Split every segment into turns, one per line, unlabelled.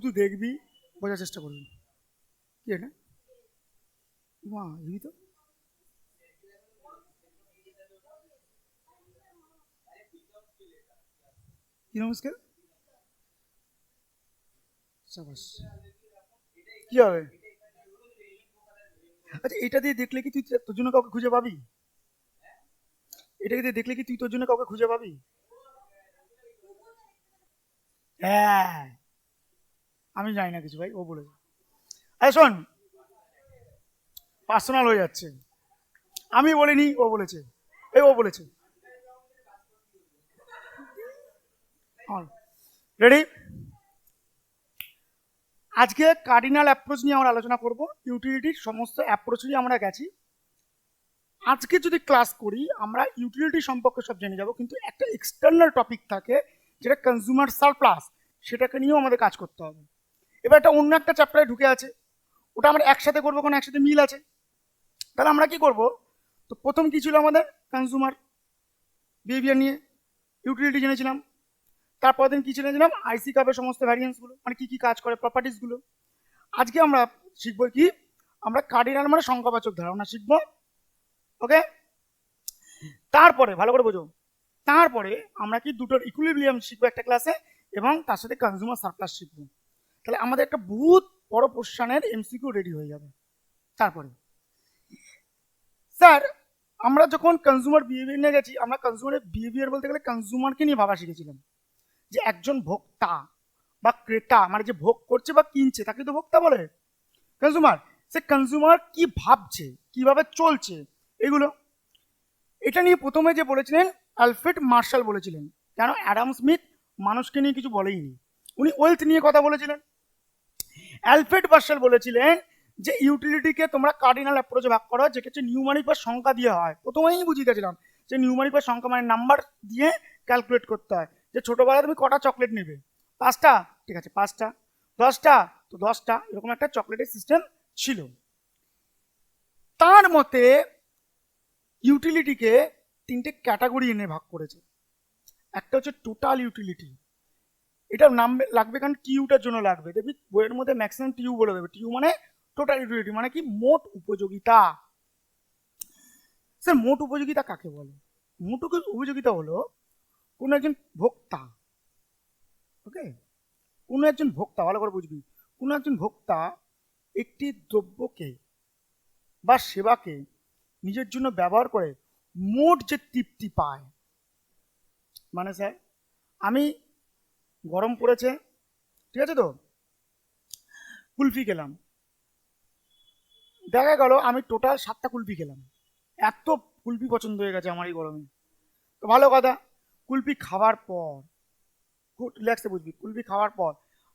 তুই দেখবি, বোঝার চেষ্টা করবি। কি এটা? মা দিবি তো। কি নমস্কার? সাবাস। কি হবে? আচ্ছা, এটা দিয়ে দেখলে কি তুই তোর জন্য কাউকে খুঁজে পাবি? এটাকে দিয়ে দেখলে কি তুই তোর জন্য কাউকে খুঁজে পাবি? হ্যাঁ। আমি জানি না কিছু ভাই, ও বলেছে। আরে শোন, পার্সোনাল হয়ে যাচ্ছে। আমি বলিনি, ও বলেছে। এই ও বলেছে। রেডি? আজকে কার্ডিনাল অ্যাপ্রোচ নিয়ে আমরা আলোচনা করব। ইউটিলিটির সমস্ত অ্যাপ্রোচ নিয়ে আমরা গেছি। আজকে যদি ক্লাস করি আমরা ইউটিলিটি সম্পর্কে সব জেনে যাব, কিন্তু একটা এক্সটার্নাল টপিক থাকে যেটা কনজিউমার সারপ্লাস, সেটাকে নিয়েও আমাদের কাজ করতে হবে। এবার একটা অন্য একটা চ্যাপ্টারে ঢুকে আছে, ওটা আমরা একসাথে করবো কারণ একসাথে মিল আছে। তাহলে আমরা কি করব? তো প্রথম কি ছিল আমাদের? কনজিউমার বিহেভিয়ার নিয়ে ইউটিলিটি জেনেছিলাম। তারপর দিন কি জেনেছিলাম? আইসি কাপের সমস্ত ভ্যারিয়েন্সগুলো, মানে কি কি কাজ করে, প্রপার্টিসগুলো। আজকে আমরা শিখবো কি? আমরা কার্ডিনাল মানে সংখ্যাবাচক ধারণা শিখবো। ওকে? তারপরে ভালো করে বোঝো, তারপরে আমরা কি দুটোর ইকুইলিব্রিয়াম শিখবো একটা ক্লাসে, এবং তার সাথে কনজিউমার সারপ্লাস শিখবো। তাহলে আমাদের একটা বহুত বড় পোর্শনের এমসিকিউ রেডি হয়ে যাবে। তারপরে স্যার, আমরা যখন কনজিউমার বিহেভিয়ার নিয়ে গেছি, আমরা কনজিউমারের বিহেভিয়ার বলতে গেলে কনজিউমারকে নিয়ে ভাবা শিখেছিলাম। যে একজন ভোক্তা বা ক্রেতা, মানে যে ভোগ করছে বা কিনছে তাকে তো ভোক্তা বলে। কনজিউমার, সে কনজিউমার কি ভাবছে, কিভাবে চলছে, এগুলো। এটা নিয়ে প্রথমে যে বলেছিলেন আলফ্রেড মার্শাল বলেছিলেন। কেন অ্যাডাম স্মিথ মানুষকে নিয়ে কিছু বলেইনি, উনি ওয়েলথ নিয়ে কথা বলেছিলেন। অ্যালফ্রেড মার্শাল বলেছিলেন যে ইউটিলিটিকে তোমরা কার্ডিনাল অ্যাপ্রোচে ভাগ করো, যেটা হচ্ছে নিউমারিক বা সংখ্যা দিয়ে হয়। প্রথমেই বুঝিয়ে গেছিলাম যে নিউমারিক বা সংখ্যা মানে নাম্বার দিয়ে ক্যালকুলেট করতে হয়। যে ছোটবেলায় তুমি কটা চকলেট নেবে? 5টা, ঠিক আছে 5টা। 10টা, তো 10টা, এরকম একটা চকলেটের সিস্টেম ছিল। তার মতে ইউটিলিটিকে 3টে ক্যাটাগরি এনে ভাগ করেছে। একটা হচ্ছে টোটাল ইউটিলিটি, এটার নাম লাগবে কারণ টিউটার জন্য লাগবে, দেখবি বইয়ের মধ্যে ম্যাক্সিমাম টিউ বলে দেবে। টিউ মানে টোটাল ইউটিলিটি, মানে কি মোট উপযোগিতা। স্যার মোট উপযোগিতা কাকে বলে? মোট উপযোগিতা হলো কোনো একজন ভোক্তা, ওকে, কোনো একজন ভোক্তা, ভালো করে বুঝবি, কোনো একজন ভোক্তা একটি দ্রব্যকে বা সেবাকে নিজের জন্য ব্যবহার করে মোট যে তৃপ্তি পায়। মানে স্যার, আমি গরম পড়েছে, ঠিক আছে তো, কুলফি খেলাম, দেখা গেল আমি টোটাল 7টা কুলফি খেলাম, এত কুলফি পছন্দ হয়ে গেছে আমার এই গরমে। তো ভালো কথা, কুলফি খাওয়ার পর, খুব রিল্যাক্সে বুঝবি, কুলফি খাওয়ার পর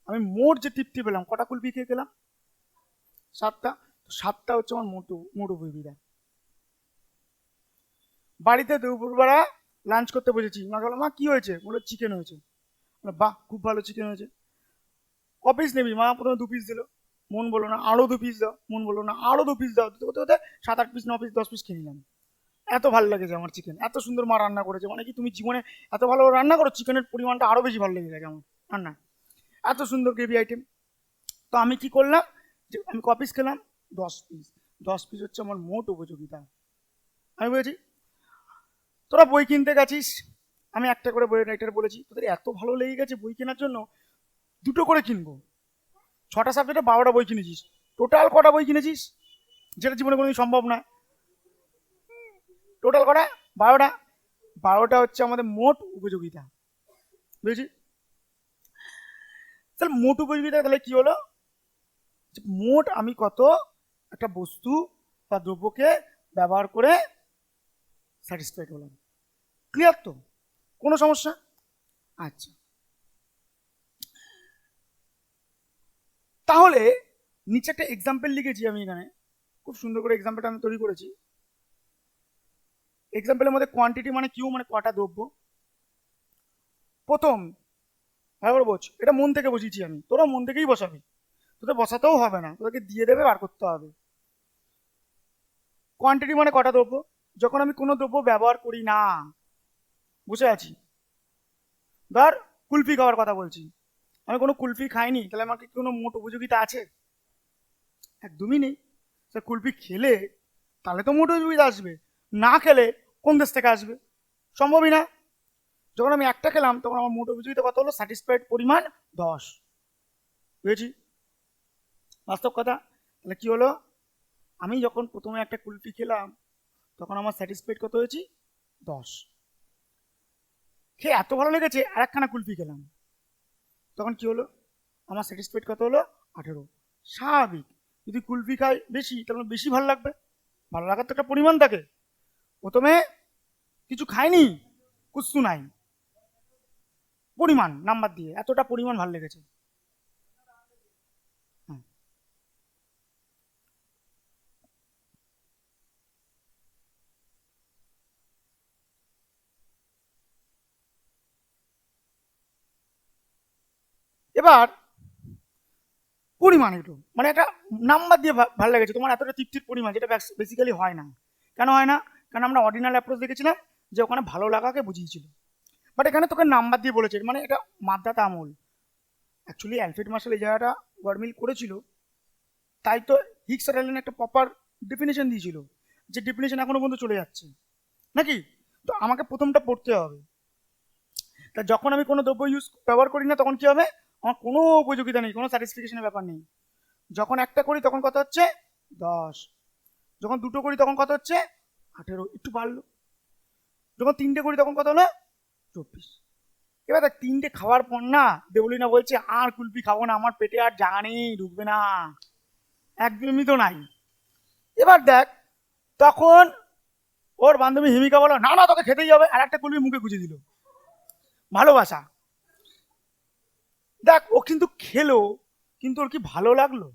আমি মোট যে তৃপ্তি পেলাম, কটা কুলফি খেয়ে গেলাম? 7টা। তো 7টা হচ্ছে আমার মোটু মোট উপযোগিতা। বাড়িতে দুপুরবেলা লাঞ্চ করতে বসেছি, মা বললো মা কি হয়েছে? বললো চিকেন হয়েছে। বাহ, খুব ভালো চিকেন হয়েছে। ক পিস নিবি? মা প্রথমে 2 পিস দিল, মন বললো না আরো 2 পিস দাও, মন বললো না আরো 2 পিস দাও, দিতে করতে করতে 7 8 পিস 9 পিস 10 পিস খেয়ে নিলাম। এত ভালো লেগেছে আমার চিকেন, এত সুন্দর মা রান্না করেছে, মানে কি তুমি জীবনে এত ভালো রান্না করো, চিকেনের পরিমাণটা আরো বেশি ভালো লেগে গেছে আমার রান্না, এত সুন্দর গ্রেভি আইটেম। তো আমি কি করলাম, যে আমি ক পিস খেলাম? 10 পিস। 10 পিস হচ্ছে আমার মোট উপযোগিতা। আমি বলেছি তোরা বই কিনতে গেছিস, আমি একটা করে বইয়ের রাইটার বলেছি, তোদের এত ভালো লেগে গেছে বই কেনার জন্য, দুটো করে কিনবো। 6টা সাবজেক্টে 12টা বই কিনেছিস, টোটাল কটা বই কিনেছিস? যেটা জীবনে কোনোদিন সম্ভব না। টোটাল কটা? 12টা। 12টা হচ্ছে আমাদের মোট উপযোগিতা, বুঝেছি? তাহলে মোট উপযোগিতা তাহলে কি হলো? মোট আমি কত একটা বস্তু বা দ্রব্যকে ব্যবহার করে স্যাটিসফাইড হলাম। ক্লিয়ার তো? কোনো সমস্যা? আচ্ছা, তাহলে নিচে একটা এক্সাম্পল লিখেছি আমি এখানে, খুব সুন্দর করে এক্সাম্পলটা আমি তৈরি করেছি। এক্সাম্পলের মধ্যে কোয়ান্টিটি মানে কিউ, মানে কটা দ্রব্য। প্রথম, ভালো করে বোঝ, এটা মন থেকে বসিয়েছি আমি, তোরা মন থেকেই বসাবি, তোদের বসাতেও হবে না, তোদেরকে দিয়ে দেবে, বার করতে হবে। কোয়ান্টিটি মানে কটা দ্রব্য, যখন আমি কোনো দ্রব্য ব্যবহার করি না, বুঝে আছি, ধর কুলফি খাওয়ার কথা বলছি, আমি কোনো কুলফি খাইনি, তাহলে আমার কি কোনো মোট উপযোগিতা আছে? একদমই নেই। সে কুলফি খেলে তাহলে তো মোট উপযোগিতা আসবে, না খেলে কোন দেশ থেকে আসবে? সম্ভবই না। যখন আমি একটা খেলাম তখন আমার মোট উপযোগিতা কত হলো? স্যাটিসফাইড পরিমাণ 10। বুঝেছি বাস্তব কথা। তাহলে কি হলো, আমি যখন প্রথমে একটা কুলফি খেলাম তখন আমার স্যাটিসফাইড কত হয়েছি? 10। খেয়ে এত ভালো লেগেছে আর একখানা কুলফি খেলাম, তখন কি হলো, আমার স্যাটিসফাইড কত হলো? 18। স্বাভাবিক, যদি কুলফি খাই বেশি তাহলে বেশি ভালো লাগবে, ভালো লাগার তো একটা পরিমাণ থাকে। প্রথমে কিছু খাইনি, কুস্তু নাই, পরিমাণ নাম্বার দিয়ে এতটা পরিমাণ ভালো লেগেছে। হ্যাঁ। এবার পরিমাণ একটু মানে একটা নাম্বার দিয়ে ভালো লেগেছে তোমার এতটা তৃপ্তির পরিমাণ, যেটা বেসিক্যালি হয় না। কেন হয় না? কারণ আমরা অর্ডিনাল অ্যাপ্রোচ দেখেছিলাম যে ওখানে ভালো লাগাকে বুঝিয়েছিল, বাট এখানে তোকে নাম্বার দিয়ে বলেছে, মানে এটা মাদ্রাতা আমল। অ্যাকচুয়ালি অ্যালফ্রেড মার্শাল এই জায়গাটা গরমিল করেছিল, তাই তো হিক্স আর অ্যালেন একটা প্রপার ডেফিনেশন দিয়েছিল, যে ডেফিনেশন এখনো পর্যন্ত চলে যাচ্ছে নাকি। তো আমাকে প্রথমটা পড়তে হবে। তা যখন আমি কোনো দ্রব্য ব্যবহার করি না তখন কি হবে? আমার কোনো উপযোগিতা নেই, কোনো স্যাটিসফিকেশনের ব্যাপার নেই। যখন একটা করি তখন কত হচ্ছে? 10। যখন দুটো করি তখন কত হচ্ছে? 18, একটু বাড়লো। যখন তিনটে করি তখন কত হলো? 24। এবার দেখ, তিনটে খাওয়ার পর না দেবলি না বলছে আর কুলফি খাবো না, আমার পেটে আর জায়গা নেই, ঢুকবে না, একদমই তো নাই। এবার দেখ, তখন ওর বান্ধবী হিমিকা বলো না না তোকে খেতেই হবে, আর একটা কুলফি মুখে গুঁজে দিল। ভালোবাসা। দেখ, ও কিন্তু খেলো, কিন্তু ওর কি ভালো লাগলো?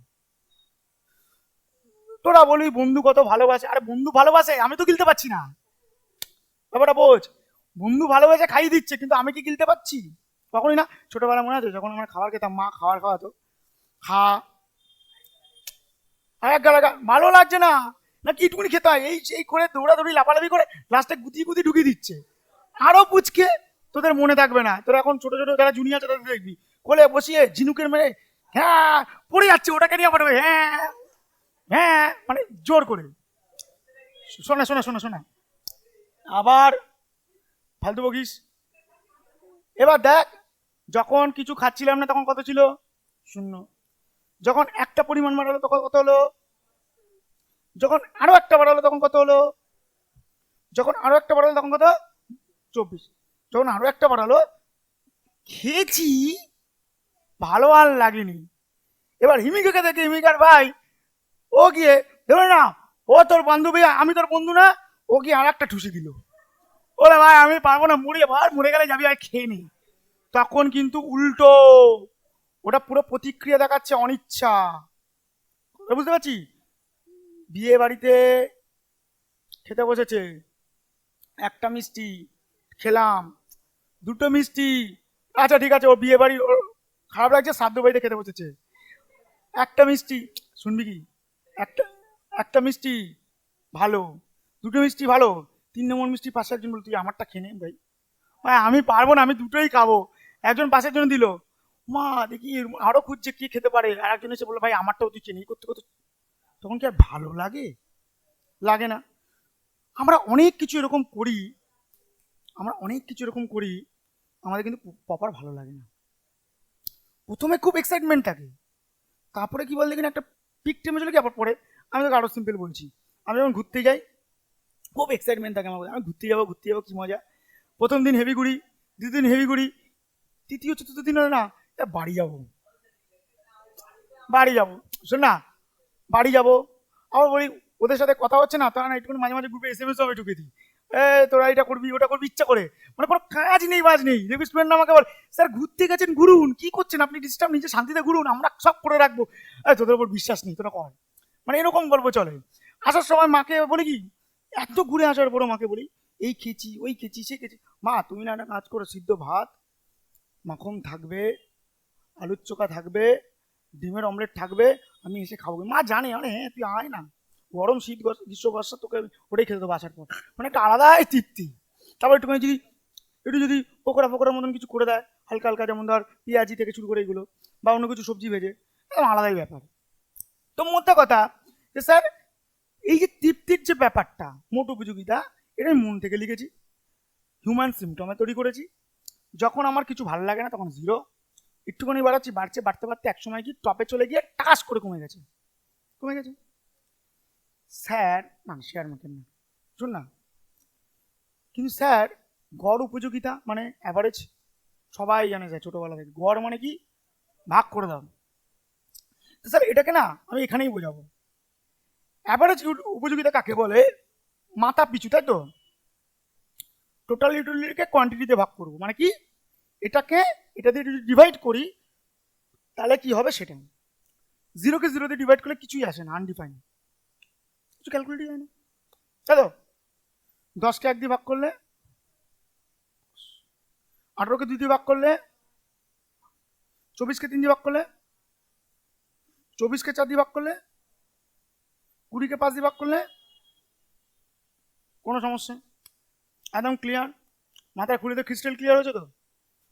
তোরা বলি বন্ধু কত ভালোবাসে, আরে বন্ধু ভালোবাসে, আমি তো গিলতে পারছি না, ব্যাপারটা বোঝ। বন্ধু ভালোবাসে খাইয়ে দিচ্ছে, কিন্তু আমি কি গিলতে পারছি? কখনই না। ছোটবেলা মনে আছে যখন আমরা খাবার খেতাম, মা খাবার খাওয়াতো, খা, আর এক গালা ভালো লাগছে না, না কি টুকুনি খেতে হয়, এই সেই করে দৌড়াদৌড়ি লাফালাফি করে লাস্টে গুতিয়ে গুতিয়ে ঢুকিয়ে দিচ্ছে। আরো পুচকে, তোদের মনে থাকবে না, তোরা এখন ছোট ছোট যারা জুনিয়র আছে তাদের দেখবি কোলে বসিয়ে ঝিনুকের মেরে হ্যাঁ পড়ে যাচ্ছে, ওটাকে নিয়ে পাঠাবে হ্যাঁ হ্যাঁ, মানে জোর করে। শোনা শোনা শোনা শোনা, আবার ফালতু বকিস। এবার দেখ, যখন কিছু খাচ্ছিলাম না তখন কত ছিল? 0। যখন একটা পরিমাণ বাড়ালো তখন কত হলো? যখন আরো একটা বাড়ালো তখন কত হলো? যখন আরো একটা বাড়ালো তখন কত? 24। যখন আরো একটা বাড়ালো, খেয়েছি, ভালো আর লাগেনি। এবার হিমিকাকে দেখে হিমিকার ভাই, ও গিয়ে ধরে না, ও তোর বান্ধবী আমি তোর বন্ধু না, ও গিয়ে আর একটা ঠুসি দিল। ওরে ভাই আমি পারবো না, মরে ভাই, মরে গেলে যাবি আর খেয়ে নি। তখন কিন্তু উল্টো, ওটা পুরো প্রতিক্রিয়া দেখাচ্ছে, অনিচ্ছা। বুঝতে পারছি। বিয়ে বাড়িতে খেতে বসেছে, একটা মিষ্টি খেলাম, দুটো মিষ্টি, আচ্ছা ঠিক আছে, ও বিয়ে বাড়ি ওর খারাপ লাগছে, শ্রাদ্ধ বাড়িতে খেতে বসেছে, একটা মিষ্টি, শুনবি কি, একটা একটা মিষ্টি ভালো, দুটো মিষ্টি ভালো, 3 নম্বর মিষ্টি পাশে একজন বল তুই আমারটা খেয়ে নে ভাই, ভাই আমি পারবো না, আমি দুটোই খাবো। একজন পাশের জন্য দিল, মা দেখি আরো খুঁজছে কি খেতে পারে, আর একজন এসে বললো ভাই আমারটাও তুই খেয়ে নে, করতে করতে তখন কি আর ভালো লাগে? লাগে না। আমরা অনেক কিছু এরকম করি, আমরা অনেক কিছু এরকম করি, আমাদের কিন্তু প্রপার ভালো লাগে না। প্রথমে খুব এক্সাইটমেন্ট থাকে, তারপরে কি বল দেখি একটা পিক টেমে চলে কি আবার পরে। আমি তোকে আরো সিম্পল বলছি, আমি যখন ঘুরতে যাই খুব এক্সাইটমেন্ট থাকে আমার, আমি ঘুরতে যাবো কি মজা। প্রথম দিন হেভি ঘুরি, দ্বিতীয় দিন হেভি ঘুরি, তৃতীয় চতুর্থ দিন হলে না বাড়ি যাবো, বাড়ি যাবো, শোন না, বাড়ি যাবো। আবার বলি ওদের সাথে কথা হচ্ছে না, তারা না একটু মাঝে মাঝে গ্রুপে SMS হবে ঢুকে দিই, এ তোরা এটা করবি ওটা করবি ইচ্ছা করে, মানে কোনো কাজ নেই বাজ নেই, দেখবি স্টুডেন্ট আমাকে বল স্যার ঘুরতে গেছেন ঘুরুন, কি করছেন আপনি, ডিস্টার্ব নিজে শান্তিতে ঘুরুন, আমরা সব করে রাখবো, তোদের উপর বিশ্বাস নেই তোরা কর, মানে এরকম গল্প চলে। আসার সময় মাকে বলি কি, এত ঘুরে আসার পরও মাকে বলি এই খেয়েছি ওই খেয়েছি সে খেয়েছি, মা তুমি না একটা কাজ করো, সিদ্ধ ভাত, মাখন থাকবে, আলুর চোখা থাকবে, ডিমের অমলেট থাকবে, আমি এসে খাবো। মা জানে, আরে হ্যাঁ তুই আয় না, গরম শীত গ্রীষ্ম বর্ষা তোকে ওটাই খেতে দেবো আসার পর, মানে একটা আলাদাই তৃপ্তি। তারপর একটুখানি যদি একটু যদি পকোড়া ফোকোড়ার মতন কিছু করে দেয়, হালকা হালকা, যেমন ধর পেঁয়াজি থেকে শুরু করে এগুলো, বা অন্য কিছু সবজি ভেজে, একদম আলাদাই ব্যাপার। তো মোদ্দা কথা যে স্যার এই যে তৃপ্তির যে ব্যাপারটা, মোট উপযোগিতা, এটা আমি মন থেকে লিখেছি, হিউম্যান সিমটমে তৈরি করেছি। যখন আমার কিছু ভালো লাগে না তখন জিরো, একটুখানি বাড়াচ্ছি, বাড়ছে, বাড়তে বাড়তে একসময় কি টপে চলে গিয়ে টাস করে কমে গেছে, কমে গেছে। স্যার না, শেয়ার মার্কেট না, শুন না, কিন্তু স্যার গড় উপযোগিতা মানে অ্যাভারেজ, সবাই জানে স্যার ছোটবেলা থেকে, গড় মানে কি, ভাগ করে দাও। তো স্যার এটাকে না আমি এখানেই বোঝাবো, অ্যাভারেজ উপযোগিতা কাকে বলে, মাথা পিছু, তাই তো, টোটাল ইউটিলিটিকে কোয়ান্টিটিতে ভাগ করবো, মানে কি, এটাকে এটা দিয়ে যদি ডিভাইড করি তাহলে কি হবে সেটা, জিরোকে জিরো দিয়ে ডিভাইড করলে কিছুই আসে না, আনডিফাইন, কিছু ক্যালকুলেটই হয় না, তাই তো। 10কে 1 দিয়ে ভাগ করলে, 18কে 2 দিয়ে ভাগ করলে, 24কে 3 দিয়ে ভাগ করলে, 24কে 4 দিয়ে ভাগ করলে, 20কে 5 দিয়ে ভাগ করলে, কোনো সমস্যা, একদম ক্লিয়ার, মাথায় খুলিতে ক্রিস্টাল ক্লিয়ার হয়েছে তো,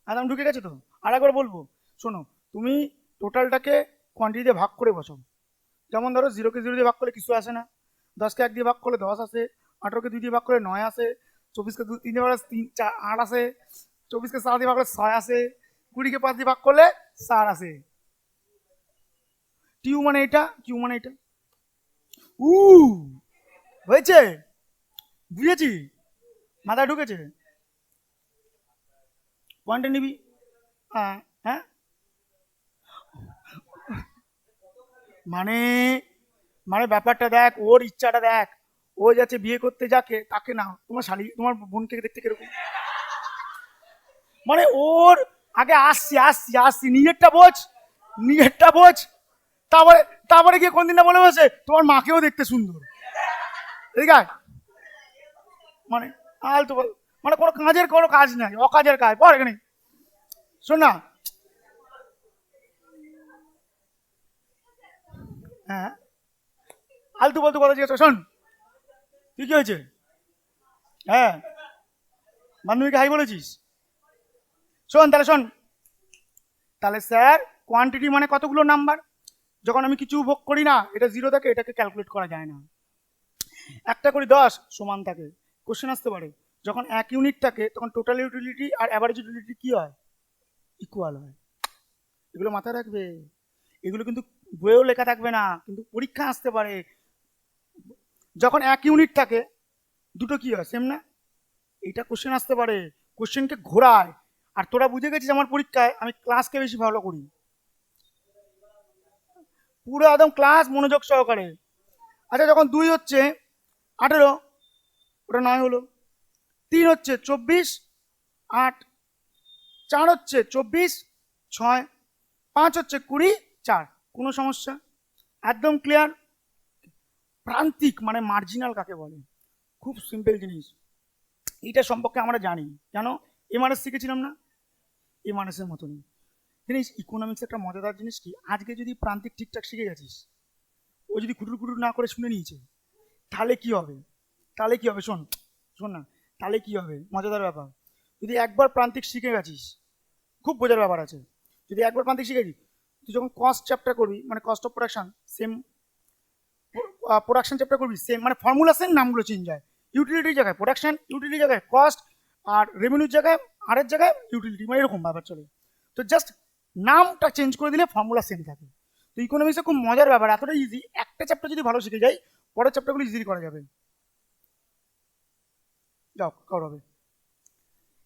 একদম ঢুকে গেছে তো। আর একবার বলবো, শোনো, তুমি টোটালটাকে কোয়ান্টিটিতে ভাগ করে বসাও, যেমন ধরো 0কে 0 দিয়ে ভাগ করলে কিছু আসে না, 10কে 1 দিয়ে ভাগ করলে 10 আসে, 18কে 2 দিয়ে ভাগ করলে 9 আসে, 24কে 3 দিয়ে ভাগ করলে 3 4 8 আসে, 24কে 7 দিয়ে ভাগ করলে 6 আসে, 20কে 5 দিয়ে ভাগ করলে 4 আসে। টিউ মানে এটা, কিউ মানে এটা, উ হয়েছে, বুঝেছি, মাথায় ঢুকেছে, পয়েন্টে নিবি, হ্যাঁ হ্যাঁ, মানে মানে ব্যাপারটা দেখ, ওর ইচ্ছাটা দেখ, ও যাচ্ছে বিয়ে করতে, যাকে তাকে না, তোমার শালি, তোমার বোনকে দেখতে কিরকম, মানে ওর আগে আসছি আসছি আসছি, নিজেরটা বোঝ, নিজেরটা বোঝ, তারপরে তারপরে গিয়ে কোনদিন না বলে বসে তোমার মাকেও দেখতে সুন্দর, ঠিক আছে, মানে আলতু বল, মানে কোনো কাজের কোনো কাজ নাই, অকাজের কাজ, পর এখানে, শোন না, হ্যাঁ, আলতু বলতু কথা জিজ্ঞেস কর, শোন, তুই কি হয়েছে, হ্যাঁ, বান্ধবীকে হাই বলেছিস, শোন তাহলে শোন, তাহলে স্যার কোয়ান্টিটি মানে কতগুলো নাম্বার, যখন আমি কিছু ভোগ করি না, এটা জিরো থাকে, এটাকে ক্যালকুলেট করা যায় না, একটা করি 10 সমান থাকে, কোশ্চেন আসতে পারে, যখন 1 ইউনিট থাকে তখন টোটাল ইউটিলিটি আর অ্যাভারেজ ইউটিলিটি কি হয়, ইকুয়াল হয়, এগুলো মাথায় রাখবে, এগুলো কিন্তু বইয়েও লেখা থাকবে না, কিন্তু পরীক্ষা আসতে পারে, যখন 1 ইউনিট থাকে দুটো কি হয়, সেম না, এটা কোশ্চেন আসতে পারে, কোশ্চেনকে ঘোরায়, আর তোরা বুঝে গেছিস আমার পরীক্ষায় আমি ক্লাসকে বেশি ভালো করি, পুরো একদম ক্লাস মনোযোগ সহকারে। আচ্ছা, যখন 2 হচ্ছে 18, ওটা 9 হলো, 3 হচ্ছে 24, 8, 4 হচ্ছে 24, 6, 5 হচ্ছে 20, 4, কোনো সমস্যা, একদম ক্লিয়ার। প্রান্তিক মানে মার্জিনাল কাকে বলে, খুব সিম্পল জিনিস, এটা সম্পর্কে আমরা জানি, কেন, এমআরএস শিখেছিলাম না, এমআরএস এর মতনই জিনিস। ইকোনমিক্স একটা মজাদার জিনিস কি, আজকে যদি প্রান্তিক ঠিকঠাক শিখে গেছিস, ও যদি কুটুর কুটুর না করে শুনে নিয়েছে, তাহলে কি হবে, তাহলে কি হবে, শোন, শোন না, তাহলে কি হবে, মজাদার ব্যাপার, যদি একবার প্রান্তিক শিখে গেছিস, খুব বোঝার ব্যাপার আছে, যদি একবার প্রান্তিক শিখে গেছিস, তুই যখন কস্ট চ্যাপ্টার করবি, মানে cost of production same, production chapter করবি সেম, মানে ফর্মুলা সেম, নামগুলো চেঞ্জ হয়, ইউটিলিটির জায়গায় প্রোডাকশন, ইউটিলিটির জায়গায় কস্ট, আর রেভিনিউর জায়গায় আরের জায়গায় ইউটিলিটি, মানে এরকম ব্যাপার চলে, তো জাস্ট নামটা চেঞ্জ করে দিলে ফর্মুলা সেম থাকে। তো ইকোনমিক্সে খুব মজার ব্যাপার, এতটা ইজি, একটা চ্যাপ্টার যদি ভালো শিখে যাই, পরের চ্যাপ্টারগুলো ইজিলি করা যাবে, যাও কর হবে।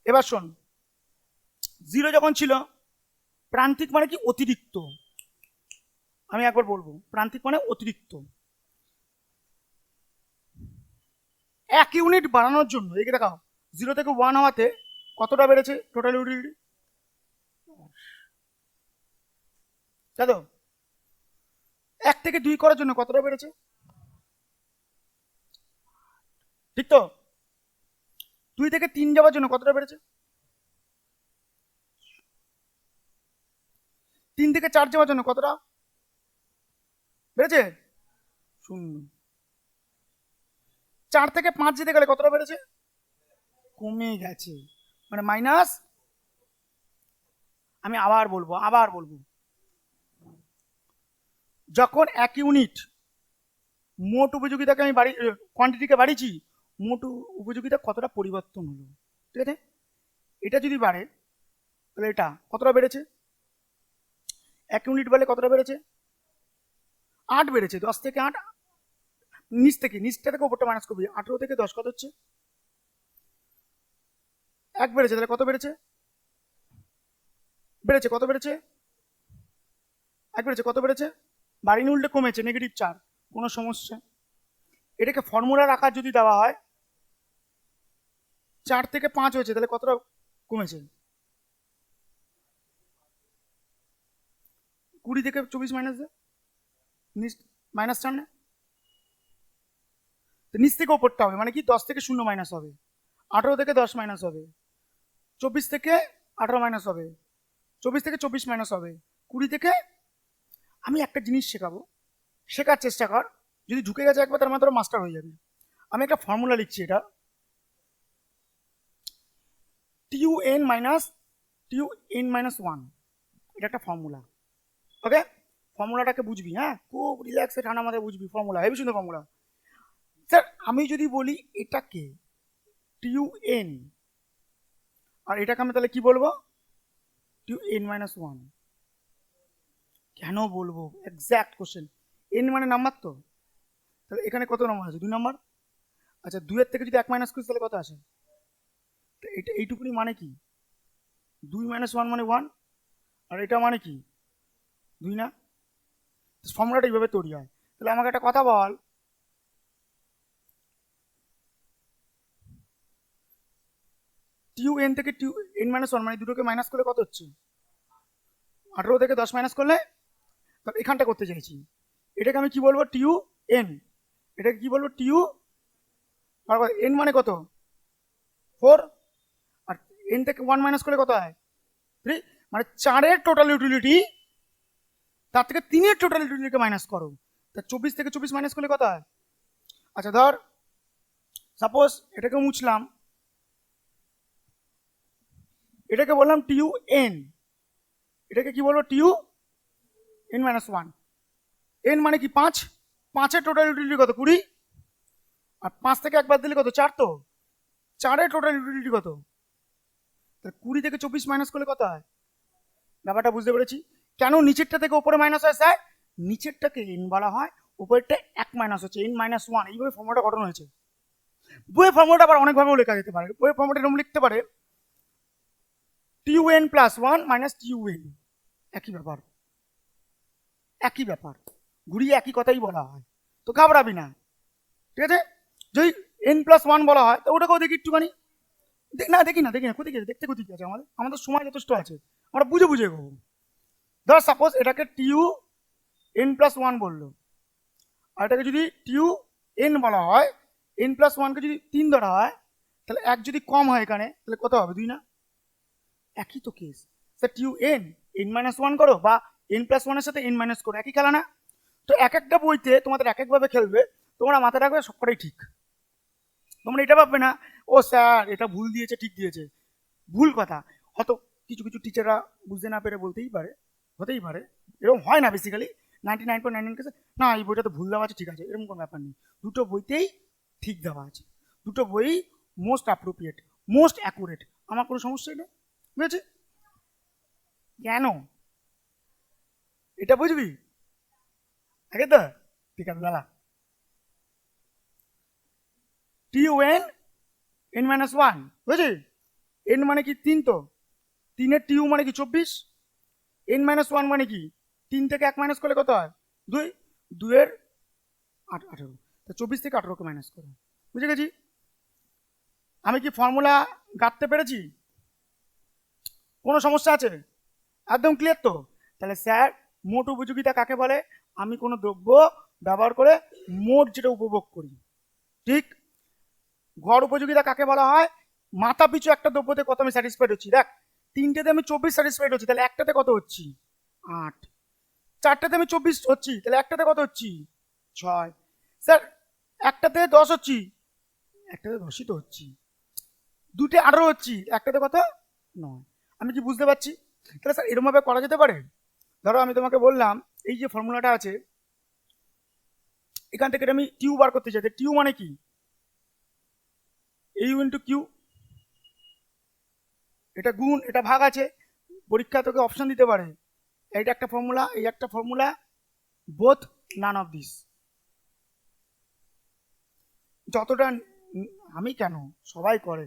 এবার শোন, জিরো যখন ছিল, প্রান্তিক মানে কি, অতিরিক্ত, আমি একবার বলবো, প্রান্তিক মানে অতিরিক্ত, 1 ইউনিট বাড়ানোর জন্য, একে দেখাও, 0 থেকে 1 হওয়াতে কতটা বেড়েছে টোটাল ইউটিলিটি, তাই তো, 1 থেকে 2 করার জন্য কতটা বেড়েছে, ঠিক তো, 2 থেকে 3 যাওয়ার জন্য কতটা বেড়েছে, 3 থেকে 4 যাওয়ার জন্য কতটা বেড়েছে, 0, 4 থেকে 5 যেতে গেলে কতটা বেড়েছে, কমে গেছে, মানে মাইনাস আমি আবার বলবো, যখন এক ইউনিট মোট উপযোগিতাকে আমি কোয়ান্টিটিকে বাড়িয়েছি, মোট উপযোগিতা কতটা পরিবর্তন হলো, ঠিক আছে? এটা যদি বাড়ে তাহলে এটা কতটা বেড়েছে, এক ইউনিট বাড়লে কতটা বেড়েছে, 8 বেড়েছে, 10 থেকে 8, নিচটা থেকে উপরটা মাইনাস করবি, 18 থেকে 10 কত হচ্ছে, 1 বেড়েছে, তাহলে কত বেড়েছে, কত বেড়েছে, 1 বেড়েছে, কত বেড়েছে, বাড়িনি উল্টে কমেছে, -4, কোনো সমস্যা? এটাকে ফর্মুলার আকার যদি দেওয়া হয়, 4 থেকে 5 হয়েছে, তাহলে কতটা কমেছে, 20 থেকে 24 মাইনাস দে, মাইনাস 4 না, নিচ থেকে ওপরটা হবে, মানে কি 10 থেকে 0 মাইনাস হবে, 18 থেকে 10 মাইনাস হবে, 24 থেকে 18 মাইনাস হবে, 24 থেকে 24 মাইনাস হবে, 20 থেকে, আমি একটা জিনিস শেখাবো, শেখার চেষ্টা কর, যদি ঢুকে গেছে একবার তার মানে তোর মাস্টার হয়ে যাবে। আমি একটা ফর্মুলা লিখছি, এটা TUN minus 1, এটা একটা ফর্মুলা, ওকে? ফর্মুলাটাকে বুঝবি, হ্যাঁ, খুব রিল্যাক্সে ঠান্ডা মাথায় বুঝবি, ফর্মুলা হেবি সুন্দর ফর্মুলা। স্যার আমি যদি বলি এটাকে TUN, আর এটাকে আমি তাহলে কি বলবো, TUN minus 1, কেন বলবো, এক্স্যাক্ট কোশ্চেন, n মানে নাম্বার, তো তাহলে এখানে কত নম্বর আছে, 2 নম্বর, আচ্ছা 2 এর থেকে যদি 1 মাইনাস করিস তাহলে কত আসে, এটা এইটুকুনি মানে কি, 2 - 1 মানে 1, আর এটা মানে কি 2 না, ফর্মুলাটা এইভাবে তৈরি হয়। তাহলে আমাকে একটা কথা বল, TUN থেকে TUN - 1 মানে দুটোকে মাইনাস করলে কত হচ্ছে, 18 থেকে 10 মাইনাস করলে, তাহলে এখানটা করতে চাইছি, এটাকে আমি কি বলবো, TUN, এটাকে কি বলবো, n মানে কত 4, আর n থেকে 1 মাইনাস করলে কত হয় 3, মানে 4 এর টোটাল ইউটিলিটি, তার থেকে 3 এর টোটাল ইউটিলিটিকে মাইনাস করো, তা 24 থেকে 24 মাইনাস করলে কত হয়, আচ্ছা ধর সাপোজ এটাকে মুছলাম, এটাকে বললাম TUN, এটাকে কি বলবো, TUN - 1, n মানে কি 5, 5 এর টোটাল ইউটিলিটি কত 20, আর 5 থেকে একবার দিলে কত 4, তো 4 এর টোটাল ইউটিলিটি কত, তাহলে 20 থেকে 24 মাইনাস করলে কত হয়, ব্যাপারটা বুঝতে পেরেছি। কেন নিচেরটা থেকে উপরে মাইনাস হয় স্যার, নিচেরটাকে n বলা হয়, উপরেরটা 1 মাইনাস হচ্ছে n - 1, এইভাবে ফর্মুলাটা গঠন হয়েছে। বইয়ের ফর্মুলাটা আবার অনেকভাবেও লেখা যেতে পারে, বইয়ের ফর্মুলাটা এরকম লিখতে পারে, TUN + 1 - TUN, একই ব্যাপার, ঘুরিয়ে একই কথাই বলা হয়, তো ঘাবড়াবি না, ঠিক আছে? যদি n+1 বলা হয় তো ওটাকেও দেখি একটুখানি, দেখি না কোথায় গেছে, দেখতে কোথায় আছে, আমাদের সময় যথেষ্ট আছে, আমরা বুঝে করবো। ধর সাপোজ এটাকে TUN+1 বললো, আর এটাকে যদি TUN বলা হয়, n+1 কে যদি 3 ধরা হয়, তাহলে 1 যদি কম হয় এখানে, তাহলে কত হবে 2 না, একই তো কেস স্যার, TUN n-1 করো বা n+1 এর সাথে n মাইনাস করো, একই খেলা না? তো এক একটা বইতে তোমাদের এক একভাবে খেলবে, তোমরা মাথায় রাখবে সবকটাই ঠিক, তোমরা এটা ভাববে না ও স্যার এটা ভুল দিয়েছে ঠিক দিয়েছে, ভুল কথা, হয়তো কিছু টিচাররা বুঝতে না পেরে বলতেই পারে, হতেই পারে, এরকম হয় না বেসিক্যালি, 99.99 কেসে না এই বইটা তো ভুল দেওয়া আছে ঠিক আছে, এরকম কোনো ব্যাপার নেই, দুটো বইতেই ঠিক দেওয়া আছে, দুটো বই মোস্ট অ্যাপ্রোপ্রিয়েট, মোস্ট অ্যাকুরেট, আমার কোনো সমস্যাই নেই, বুঝেছি? কেন এটা বুঝবি আগে তো, ঠিক আছে দাঁড়া, TUN n-1, বুঝলি, n মানে কি 3, তো 3 এর TU মানে কি 24, n-1 মানে কি 3 থেকে 1 মাইনাস করলে কত হয় 2, 2 এর 18, তো 24 থেকে 18 কে মাইনাস করো, বুঝে গেছি? আমি কি ফর্মুলা গাঁথতে পেরেছি, কোনো সমস্যা আছে, একদম ক্লিয়ার তো? তাহলে স্যার মোট উপযোগিতা কাকে বলে, আমি কোনো দ্রব্য ব্যবহার করে মোট যেটা উপভোগ করি, ঠিক? গড় উপযোগিতা কাকে বলা হয়, মাথা পিছু একটা দ্রব্যতে কত আমি স্যাটিসফাইড হচ্ছি, দেখ 3টেতে আমি 24 স্যাটিসফাইড হচ্ছি, তাহলে একটাতে কত হচ্ছি 8, 4টাতে আমি 24 হচ্ছি, তাহলে একটাতে কত হচ্ছি 6, স্যার একটাতে 10 হচ্ছি, একটাতে 10ই তো হচ্ছি, দুটো 18 হচ্ছি, একটাতে কত 9, আমি কি বুঝতে পারছি? তাহলে স্যার এরকম ভাবে করা যেতে পারে। ধরো আমি তোমাকে বললাম এই যে ফর্মুলাটা আছে, এখান থেকে আমি টিউ বার করতে চাই, টিউ মানে কি, ইউ ইন্টু কিউ, এটা গুণ, এটা ভাগ আছে, পরীক্ষা তোকে অপশন দিতে পারে, এইটা একটা ফর্মুলা, এই একটা formula, both none of this. যতটা আমি কেন, সবাই করে,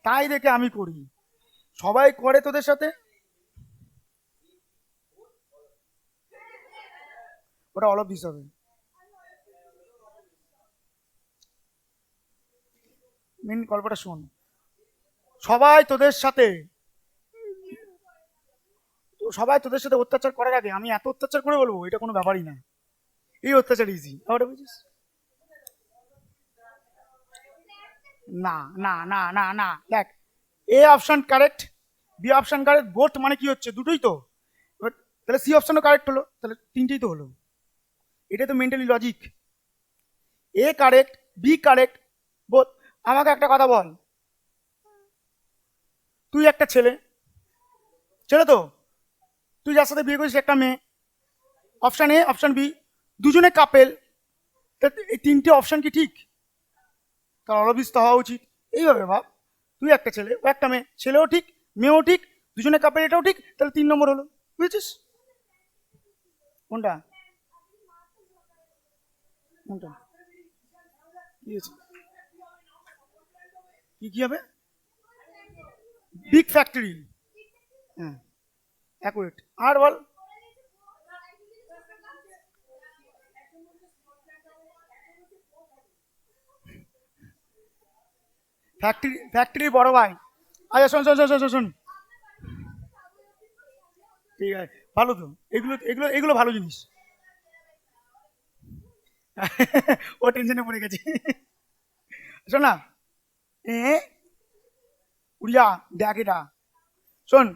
তাই দেখে আমি করি, সবাই করে তোদের সাথে, ওটা অল অফ দিস হবে। মেন গল্পটা শোন, সবাই তোদের সাথে, সবাই তোদের সাথে অত্যাচার করার আগে আমি এত অত্যাচার করে বলবো, এটা কোনো ব্যাপারই না, এই অত্যাচার ইজি, ওটা বুঝিস? না না না না না, দেখ, A option correct, B option correct, both মানে কি হচ্ছে, দুটোই তো, এবার তাহলে সি অপশনও কারেক্ট হলো, তাহলে তিনটেই তো হলো, এটা তো মেন্টালি লজিক। এ কারেক্ট, বি কারেক্ট, বোথ। আমাকে একটা কথা বল, তুই একটা ছেলে, ছেলে তো, তুই যার সাথে বিয়ে করিস একটা মেয়ে, অপশন এ অপশন বি, দুজনে কাপেল, এই তিনটে অপশন কি ঠিক? তার অলবিস তো হওয়া উচিত। এইভাবে ভাব, তুই একটা ছেলে, ও একটা মেয়ে, ছেলেও ঠিক, মেয়েও ঠিক, দুজনে কাপেল, এটাও ঠিক, তাহলে 3 নম্বর হলো, বুঝেছিস? কোনটা, কোনটা কি হয়েছে, কি কি হবে? বিগ ফ্যাক্টরি, হ্যাঁ, অ্যাকুরেট। আর বল, ফ্যাক্টরি, ফ্যাক্টরির বড় ভাই। আচ্ছা শোন শোন শোন শোন শোন শোন। ঠিক আছে, ভালো তো, এগুলো এগুলো এগুলো ভালো জিনিস। ও টেনশনে পড়ে গেছে। শোন না, এ উড়িয়া, দেখ এটা, শোন,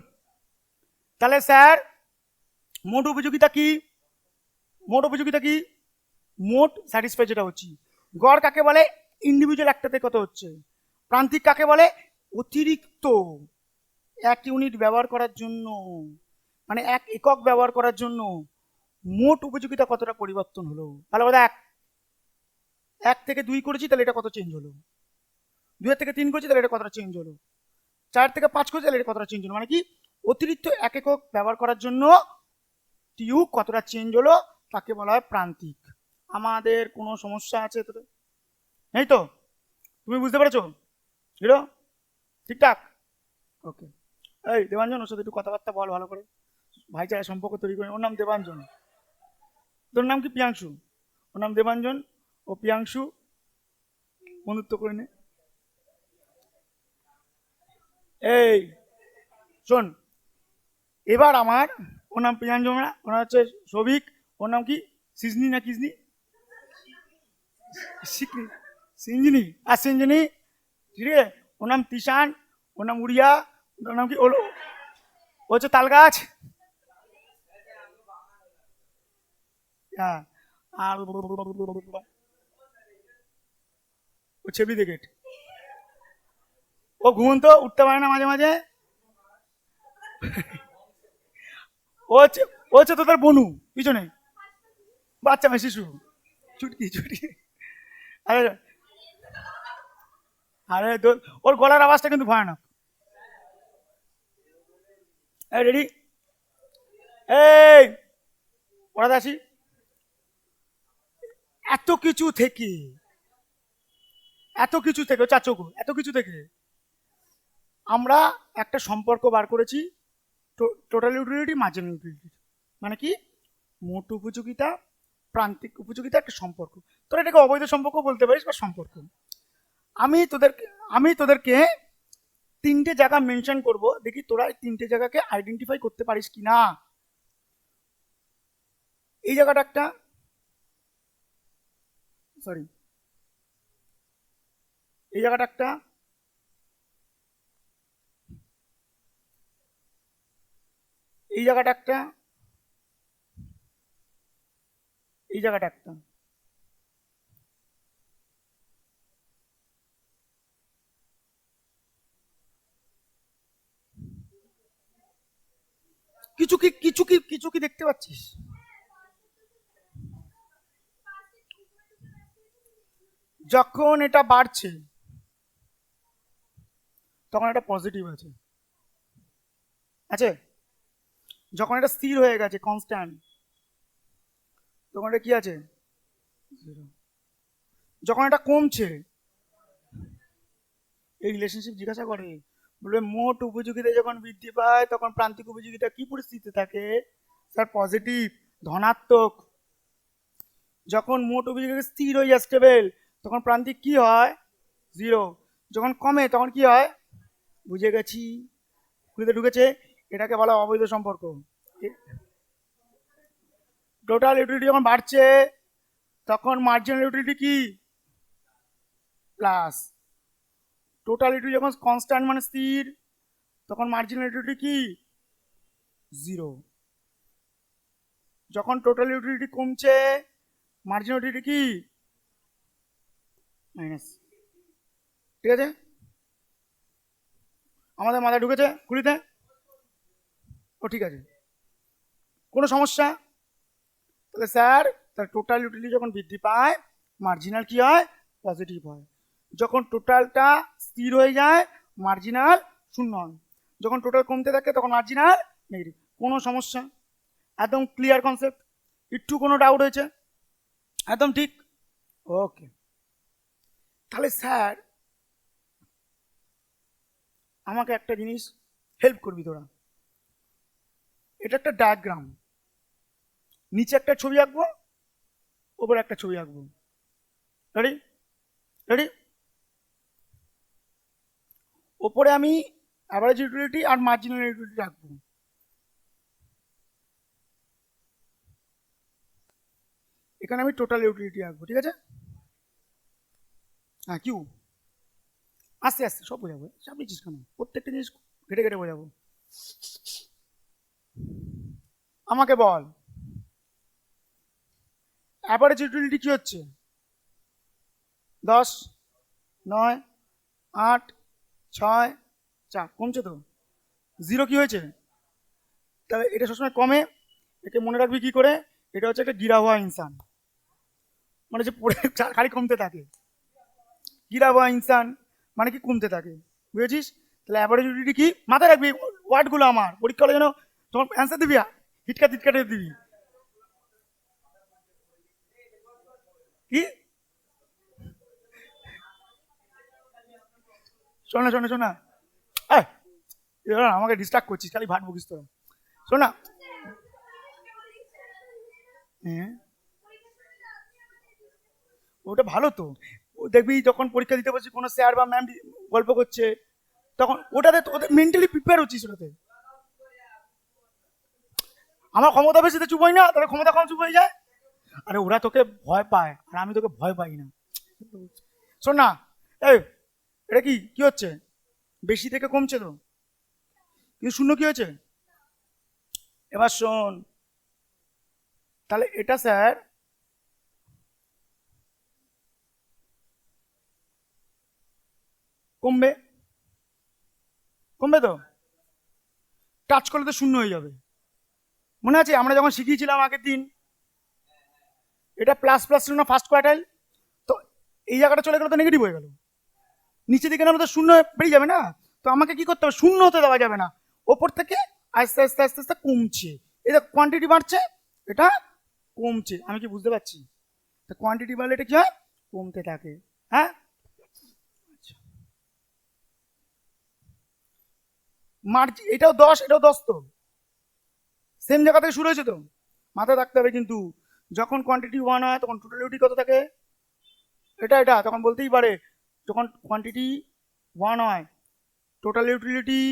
তাহলে স্যার মোট উপযোগিতা কি, মোট উপযোগিতা কি, মোট স্যাটিসফাই যেটা হচ্ছে, গড় কাকে বলে, ইন্ডিভিজুয়াল একটাতে কত হচ্ছে, প্রান্তিক কাকে বলে, অতিরিক্ত এক ইউনিট ব্যবহার করার জন্য, মানে এক একক ব্যবহার করার জন্য মোট উপযোগিতা কতটা পরিবর্তন হলো। ভালো কথা, এক, 1 থেকে 2 করেছি তাহলে এটা কত চেঞ্জ হলো, 2 থেকে 3 করেছি তাহলে এটা কতটা চেঞ্জ হলো, 4 থেকে 5 করেছি তাহলে এটা কতটা চেঞ্জ হলো, মানে কি অতিরিক্ত এক একক ব্যবহার করার জন্য টিউ কতটা চেঞ্জ হলো, তাকে বলা হয় প্রান্তিক। আমাদের কোনো সমস্যা আছে তো, এই তো, তুমি বুঝতে পেরেছো হিরো, ঠিকঠাক, ওকে। এই দেবাঞ্জন, ওর সাথে একটু কথাবার্তা বল ভালো করে, ভাইচারা সম্পর্ক তৈরি করে। ওর নাম দেবাঞ্জন, তোর নাম কি প্রিয়াংশু, ওর নাম দেবাঞ্জন, ও প্রিয়াংশু, বন্ধুত্ব করে নে। এই শোন, এবার আমার, ওর নাম প্রিয়াঞ্জন না, ওনার হচ্ছে সৌভিক, ওর নাম কি সিজনি না কিজনি, সিকনি, সিঞ্জিনি আর সিঞ্জিনি, ঠিক আছে, ওর নাম তিশান, ওর নাম উড়িয়া, ওর নাম কি, ও হচ্ছে তাল গাছ, হ্যাঁ, আর ও ছেবি দেখে, ও ঘুমন্ত, উঠতে পারে না মাঝে মাঝে, ও হচ্ছে তোদের বনু পিছনে, বাচ্চা মেয়ে শিশু, ছুটকি ছুটকি, আরে, আরে ওর গলার আওয়াজটা কিন্তু ভয়ানক। এই রেডি, এই পড়াতে আসি, এত কিছু থেকে, এত কিছু থেকে চাচকু, এত কিছু থেকে আমরা একটা সম্পর্ক বার করেছি, টোটাল ইউটিলিটি মার্জিনাল ইউটিলিটি, মানে কি মোট উপযোগিতা প্রান্তিক উপযোগিতা একটা সম্পর্ক, তোরা এটাকে অবৈধ সম্পর্ক বলতে পারিস বা সম্পর্ক। আমি তোদেরকে 3টে জায়গা মেনশন করব, দেখি তোরা এই 3টে জায়গাকে আইডেন্টিফাই করতে পারিস কিনা। এই জায়গাটা একটা, সরি, এই জায়গাটা একটা, এই জায়গাটা একটা, এই জায়গাটা একটা, কিছু কি দেখতে পাচ্ছিস? যখন এটা বাড়ছে তখন এটা পজিটিভ আছে, আছে। যখন এটা স্থির হয়ে গেছে কনস্ট্যান্ট তখন এটা কি আছে? জিরো। যখন এটা কমছে, এই রিলেশনশিপ জিজ্ঞাসা করে, বলবে মোট উপযোগিতা যখন বৃদ্ধি পায় তখন প্রান্তিক উপযোগিতা কি পরিস্থিতি থাকে? স্যার পজিটিভ, ধনাত্মক। যখন মোট উপযোগিতা স্থির হয়ে যায় স্টেবল তখন প্রান্তিক কি হয়? জিরো। যখন কমে তখন কি হয়? বুঝে গেছি, খুঁড়িতে ঢুকেছে। এটাকে বলা অবৈধ সম্পর্ক। টোটাল ইউটিলিটি যখন বাড়ছে তখন মার্জিনাল ইউটিলিটি কি? প্লাস। টোটাল ইউটিলিটি যখন কনস্ট্যান্ট মানে স্থির তখন মার্জিনাল ইউটিলিটি কি? জিরো। যখন টোটাল ইউটিলিটি কমছে মার্জিনাল ইউটিলিটি কি? মাইনাস। ঠিক আছে, আমাদের মাথায় ঢুকেছে কুড়িতে? ও ঠিক আছে, কোনো সমস্যা? তাহলে স্যার তার টোটাল ইউটিলিটি যখন বৃদ্ধি পায় মার্জিনাল কি হয়? পজিটিভ হয়। যখন টোটালটা স্থির হয়ে যায় মার্জিনাল শূন্য হয়। যখন টোটাল কমতে থাকে তখন মার্জিনাল নেগেটিভ। কোনো সমস্যা? একদম ক্লিয়ার কনসেপ্ট, একটু কোনো ডাউট হয়েছে? একদম ঠিক, ওকে। তাহলে স্যার আমাকে একটা জিনিস হেল্প করবি তোরা। এটা একটা ডায়াগ্রাম, নিচে একটা ছবি আঁকবো, ওপরে একটা ছবি আঁকবো। রেডি? রেডি? ওপরে আমি অ্যাভারেজ ইউটিলিটি আর মার্জিনাল ইউটিলিটি রাখবো, এখানে আমি টোটাল ইউটিলিটি রাখবো। ঠিক আছে? হ্যাঁ, কিউ আস্তে আস্তে সব বোঝাবো, চাপ নিচ্ছিস কেন? প্রত্যেকটা জিনিস ঘেটে ঘেটে বোঝাবো। আমাকে বল অ্যাভারেজ ইউটিলিটি কি হচ্ছে? 10, 9, 8, 6, 4, কমছে তো। জিরো কি হয়েছে? তাহলে এটা সবসময় কমে, একে মনে রাখবি কি করে? এটা হচ্ছে একটা গিরা হওয়া ইনসান, মানে যে পড়ে খালি কমতে থাকে। গিরা হওয়া ইনসান মানে কি? কমতে থাকে, বুঝেছিস? তাহলে অ্যাভারেজ ইউটিলিটি কি মাথায় রাখবি, ওয়ার্ডগুলো আমার পরীক্ষা হলে যেন তোমার অ্যান্সার দিবি হিটকা তিটকাটে দিবি। কি? শোনা শোনা শোনা, আমাকে ডিস্টার্ব করছিস, খালি ভাট বকিস তোরা। শোনা, হ্যাঁ ওটা ভালো তো। দেখবি যখন পরীক্ষা দিতে বসছি কোনো স্যার বা ম্যাম গল্প করছে তখন ওটাতে ওদের মেন্টালি প্রিপেয়ার হচ্ছিস ওটাতে। আমার ক্ষমতা বেশিতে চুপ হয় না, তাহলে ক্ষমতা কম চুপ হয়ে যায়। আরে ওরা তোকে ভয় পায় আর আমি তোকে ভয় পাই না। শোন না, এই এটা কি কি হচ্ছে? বেশি থেকে কমছে তো, কিন্তু শূন্য কি হয়েছে? এবার শোন, তাহলে এটা স্যার কমবে, কমবে তো। টাচ করলে তো শূন্য হয়ে যাবে। মনে আছে আমরা যখন শিখিয়েছিলাম আগের দিন, এটা প্লাস প্লাস ছিল না ফার্স্ট কোয়ার্টাইল, তো এই জায়গাটা চলে গেলে তো নেগেটিভ হয়ে গেল, নিচে দিকে নামলে তো শূন্য বেরিয়ে যাবে না। তো আমাকে কি করতে হবে? শূন্য হতে দেওয়া যাবে না, ওপর থেকে আস্তে আস্তে আস্তে আস্তে কমছে। এটা কোয়ান্টিটি বাড়ছে, এটা কমছে। আমি কি বুঝতে পারছি? কোয়ান্টিটি বাড়লে এটা কি হয়? কমতে থাকে। হ্যাঁ, মার্জিন এটাও 10, এটাও 10 তো, সেম জায়গা থেকে শুরু হয়েছে তো, মাথায় রাখতে হবে। কিন্তু যখন কোয়ান্টিটি 1 হয় তখন টোটালিটি কত থাকে? এটা এটা তখন বলতেই পারে, যখন কোয়ান্টিটি 1 হয় total utility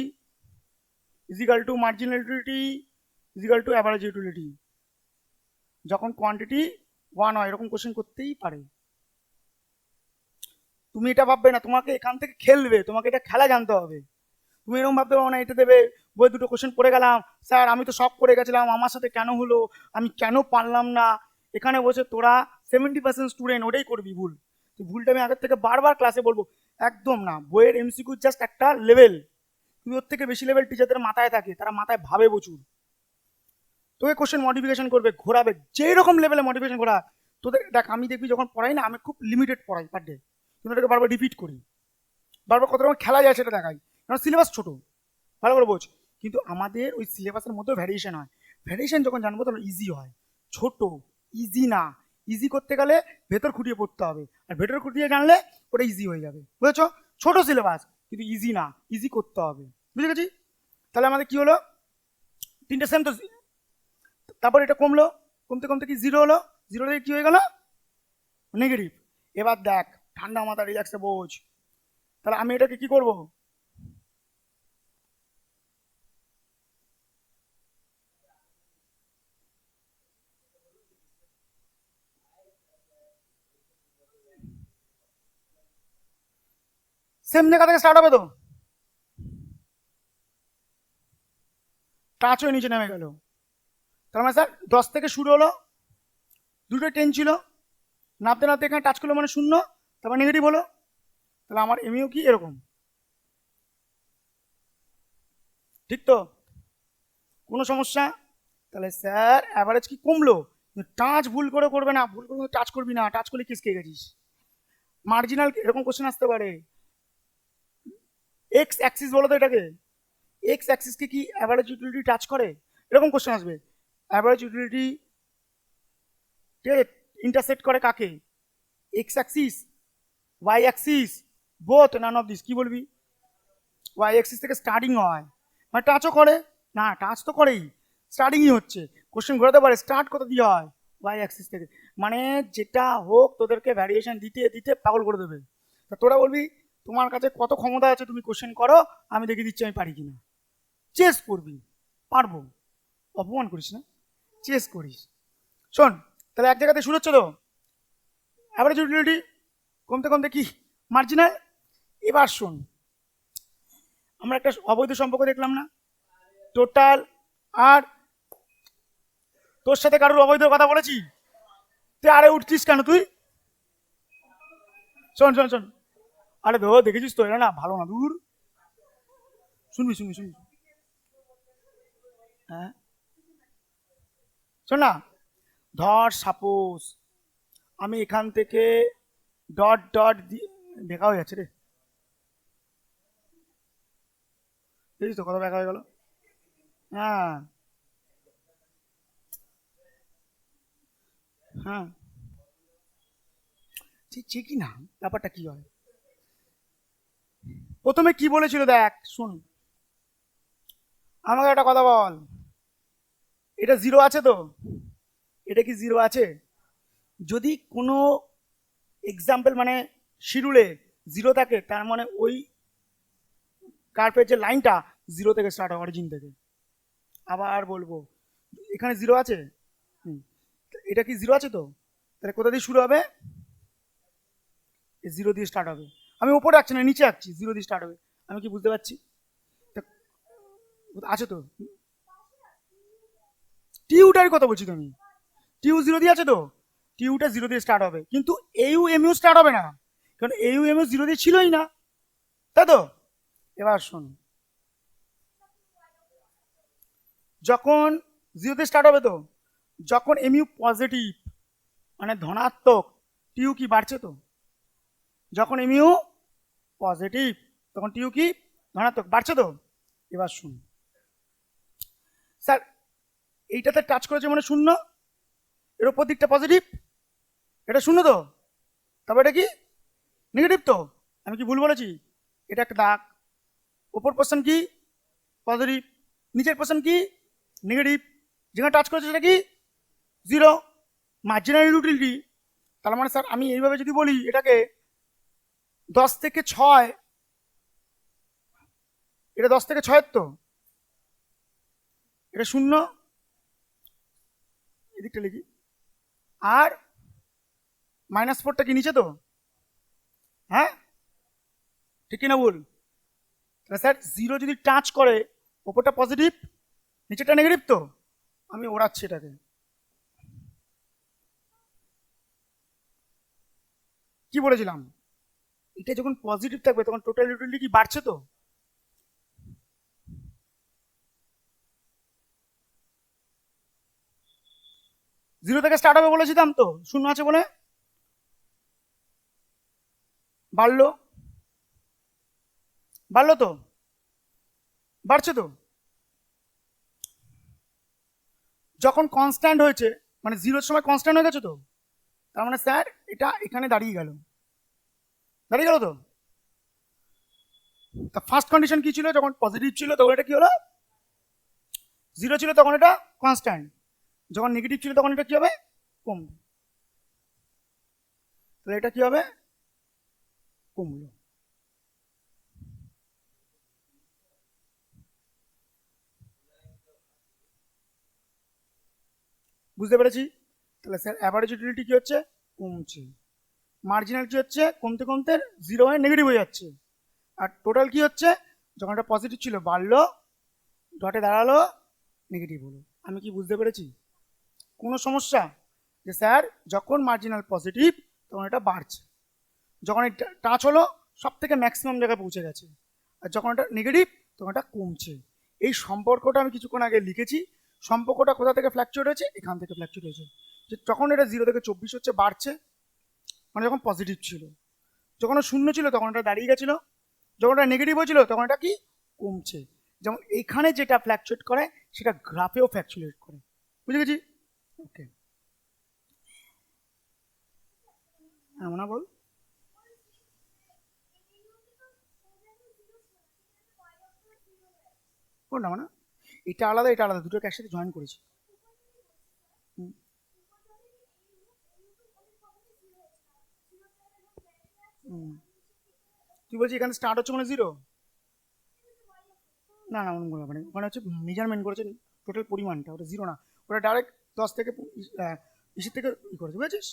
equal to marginal utility equal to average utility. যখন কোয়ান্টিটি 1 হয় এরকম কোশ্চেন করতেই পারে। তুমি এটা ভাববে না তোমাকে এখান থেকে খেলবে, তোমাকে এটা খেলা জানতে হবে। তুমি এরকম ভাবতে পারো না এটা দেবে, বই দুটো কোশ্চেন পড়ে গেলাম, স্যার আমি তো সব করে গেছিলাম, আমার সাথে কেন হলো, আমি কেন পারলাম না। এখানে বসে তোরা 70% স্টুডেন্ট ওটাই করবি ভুল। ভুলটা আমি আগের থেকে বারবার ক্লাসে বলবো, একদম না। বইয়ের এমসিকিউ জাস্ট একটা লেভেল, তুই ওর থেকে বেশি লেভেল টিচারদের মাথায় থাকে, তারা মাথায় ভাবে প্রচুর। তোকে কোশ্চেন মডিফিকেশন করবে, ঘোরাবে, যেই রকম লেভেলে মডিফিকেশন ঘোরা। তোদের দেখ, আমি দেখবি যখন পড়াই না, আমি খুব লিমিটেড পড়াই পার ডে, কিন্তু এটাকে বারবার রিপিট করি, বারবার কত রকম খেলা যায় সেটা দেখাই, কারণ সিলেবাস ছোট, ভালো করে বোঝ। কিন্তু আমাদের ওই সিলেবাসের মধ্যেও ভ্যারিয়েশন হয়, ভ্যারিয়েশন যখন জানবো তখন ইজি হয়। ছোট, ইজি না, ইজি করতে গেলে ভেতর খুঁটিয়ে পড়তে হবে, আর ভেতর খুঁটিয়ে জানলে ওটা ইজি হয়ে যাবে, বুঝেছো? ছোট সিলেবাস কিন্তু ইজি না, ইজি করতে হবে, বুঝে গেছি? তাহলে আমাদের কি হলো, তিনটে সেম তো। তারপর এটা কমলো, কমতে কমতে কি জিরো হলো, জিরো থেকে কি হয়ে গেল, নেগেটিভ। এবার দেখ, ঠান্ডা মাথা রিল্যাক্সে বোঝ। তাহলে আমি এটাকে কি করব, সেম জায়গা থেকে স্টার্ট হবে তো, টাচ হয়ে নিচে নেমে গেল। তার মানে স্যার 10 থেকে শুরু হলো, দুটো 10 ছিল, নামতে নামতে এখানে টাচ করলো মানে শূন্য, তারপর নেগেটিভ হলো। তাহলে আমার এমইউ কি এরকম, ঠিক তো? কোনো সমস্যা? তাহলে স্যার অ্যাভারেজ কি কমলো, টাচ ভুল করে করবে না, ভুল করে টাচ করবি না, টাচ করলে কিসকে গেছিস। মার্জিনাল এরকম কোশ্চেন আসতে পারে, এক্স অ্যাক্সিস বলো তো এটাকে, এক্স অ্যাক্সিসকে কি অ্যাভারেজ ইউটিলিটি টাচ করে, এরকম কোশ্চেন আসবে। অ্যাভারেজ ইউটিলিটি ঠিক আছে ইন্টারসেক্ট করে কাকে, X axis, Y axis, both, none of this. কি বলবি, ওয়াই অ্যাক্সিস থেকে স্টার্টিং হয়, মানে টাচও করে না, টাচ তো করেই, স্টার্টিংই হচ্ছে। কোশ্চেন ঘোরাতে পারে, স্টার্ট কত দিয়ে হয়, ওয়াই অ্যাক্সিস থেকে। মানে যেটা হোক তোদেরকে ভ্যারিয়েশন দিতে দিতে পাগল করে দেবে। তা তোরা বলবি তোমার কাছে কত ক্ষমতা আছে, তুমি কোশ্চেন করো, আমি দেখিয়ে দিচ্ছি আমি পারি কিনা। চেস করবি, পারবো, অপমান করিস না, চেস করিস। শোন, তাহলে এক জায়গাতে শুরু হচ্ছে তো, অ্যাভারেজ ইউটিলিটি কমতে কমতে কি মার্জিনাল। এবার শোন, আমরা একটা অবৈধ সম্পর্ক দেখলাম না, টোটাল। আর তোর সাথে কারোর অবৈধ কথা বলেছি, তুই আরে উঠছিস কেন তুই? শোন শোন শোন, আরে দেখেছিস তো, এরা না ভালো না, দূর। শুনবি শুনবি শুনবি, হ্যাঁ শোন না, ধর সাপোজ আমি এখান থেকে ডট ডট দেখা হয়ে যাচ্ছে রে, দেখছিস তো কত দেখা হয়ে গেল। হ্যাঁ হ্যাঁ, ঠিকই না, ব্যাপারটা কি হয়, প্রথমে কি বলেছিল দেখ শুন, আমাকে একটা কথা বল, এটা জিরো আছে তো, এটা কি জিরো আছে? যদি কোনো এক্সাম্পল মানে শিডিউলে জিরো থাকে, তার মানে ওই কার্ভের যে লাইনটা জিরো থেকে স্টার্ট হয়, অরিজিন থেকে। আবার বলবো, এখানে জিরো আছে, হুম, এটা কি জিরো আছে তো, তাহলে কোথা দিয়ে শুরু হবে, জিরো দিয়ে স্টার্ট হবে। আমি ওপরে আঁকছি না, নিচে আঁকছি, জিরো দিয়ে স্টার্ট হবে। আমি কি বুঝতে পারছি? আছে তো, টিউটার কথা বলছি তো আমি, টিউ জিরো দিয়ে আছে তো, টিউটা জিরো দিয়ে স্টার্ট হবে, কিন্তু এইউ এমইউ স্টার্ট হবে না, কারণ এইউ এমইউ জিরো দিয়ে ছিলই না, তাই তো? এবার শোন, যখন জিরোতে স্টার্ট হবে তো, যখন এমইউ পজিটিভ মানে ধনাত্মক, টিউ কি বাড়ছে তো, যখন এমইউ পজিটিভ তখন টিউ কি ধনাত্মক, বাড়ছে তো। এবার শুন স্যার, এইটাতে টাচ করেছে মানে শূন্য, এর ওপর দিকটা পজিটিভ, এটা শূন্য তো, তবে এটা কি নেগেটিভ তো, আমি কি ভুল বলেছি? এটা একটা দাগ, ওপর পোর্শন কি পজিটিভ, নিচের পোর্শন কি নেগেটিভ, যেখানে টাচ করেছে সেটা কি জিরো, মার্জিনাল ইউটিলিটি। তার মানে স্যার আমি এইভাবে যদি বলি এটাকে 10 থেকে 6, এটা 10 থেকে 6 তো, এটা শূন্য, এদিকটা লিখি, আর -4টা কি নিচে তো, হ্যাঁ ঠিক কিনা বল? তাহলে স্যার জিরো যদি টাচ করে, ওপরটা পজিটিভ নিচেরটা নেগেটিভ তো, আমি ওড়াচ্ছি এটাকে, কি বলেছিলাম, এটা যখন পজিটিভ থাকবে তখন টোটাল ইউটিলিটি কি বাড়ছে তো, জিরো থেকে স্টার্ট হবে বলেছিলাম তো, শূন্য আছে বলে বাড়লো, বাড়লো তো, বাড়ছে তো। যখন কনস্ট্যান্ট হয়েছে মানে জিরোর সময় কনস্ট্যান্ট হয়ে গেছে তো, তার মানে স্যার এটা এখানে দাঁড়িয়ে গেল, দাঁড়িয়ে গেল তো। তা ফার্স্ট কন্ডিশন কি ছিল? যখন পজিটিভ ছিল তখন এটা কি হলো? জিরো ছিল তখন এটা কনস্ট্যান্ট, যখন নেগেটিভ ছিল তখন এটা কি হবে? কমবে। তাহলে এটা কি হবে? কমলো। বুঝতে পেরেছি? তাহলে স্যার অ্যাভারেজ ইউটিলিটি কি হচ্ছে? কমছে। মার্জিনাল কি হচ্ছে? কমতে কমতে জিরো হয়ে নেগেটিভ হয়ে যাচ্ছে। আর টোটাল কি হচ্ছে? যখন এটা পজিটিভ ছিল বাড়লো, ডটে দাঁড়ালো, নেগেটিভ হলো। আমি কি বুঝতে পেরেছি? কোনো সমস্যা? যে স্যার যখন মার্জিনাল পজিটিভ তখন এটা বাড়ছে, যখন এটা টাচ হলো সব থেকে ম্যাক্সিমাম জায়গায় পৌঁছে গেছে, আর যখন এটা নেগেটিভ তখন এটা কমছে। এই সম্পর্কটা আমি কিছুক্ষণ আগে লিখেছি। সম্পর্কটা কোথা থেকে ফ্ল্যাকচুয়েট হয়েছে? এখান থেকে ফ্ল্যাকচুয়েট হয়েছে। যে যখন এটা 0 থেকে 24 হচ্ছে বাড়ছে, মানে যখন পজিটিভ ছিল। যখন শূন্য ছিল তখন এটা দাঁড়িয়ে গেছিল, যখন এটা নেগেটিভ হয়েছিল তখন এটা কি? কমছে। যেমন এখানে যেটা ফ্ল্যাকচুয়েট করে সেটা গ্রাফেও ফ্ল্যাকচুয়েট করে। বুঝে গেছি? ওকে, এমন না বল। কোনটা মানে? এটা আলাদা এটা আলাদা, দুটোকে একসাথে জয়েন করেছি। হুম, হুম। তুই বলছিস এখানে স্টার্ট হচ্ছে মানে জিরো? না না, ওরকম মানে ওখানে হচ্ছে মেজারমেন্ট করেছে টোটাল পরিমাণটা, ওটা জিরো না। ওটা ডাইরেক্ট 10 থেকে 20 থেকে ই করেছে, বুঝেছিস?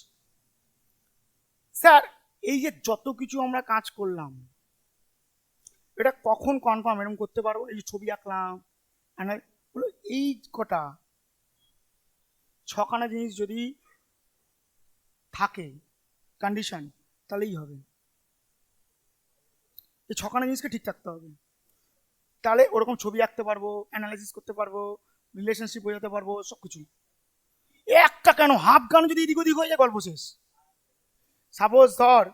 স্যার এই যে যত কিছু আমরা কাজ করলাম, এটা কখন কনফার্ম এরকম করতে পারবো? এই যে ছবি আঁকলাম, বলো এই কটা ছখানা জিনিস যদি থাকে কন্ডিশন, তাহলেই হবে। এই ছখানা জিনিসকে ঠিক থাকতে হবে, তাহলে ওরকম ছবি আঁকতে পারবো, অ্যানালাইসিস করতে পারবো, রিলেশনশিপ বোঝাতে পারবো, সবকিছু। একটা কেন, হাফ গান যদি এদিক ওদিক হয়ে যায় গল্প শেষ। সাপোজ ধর,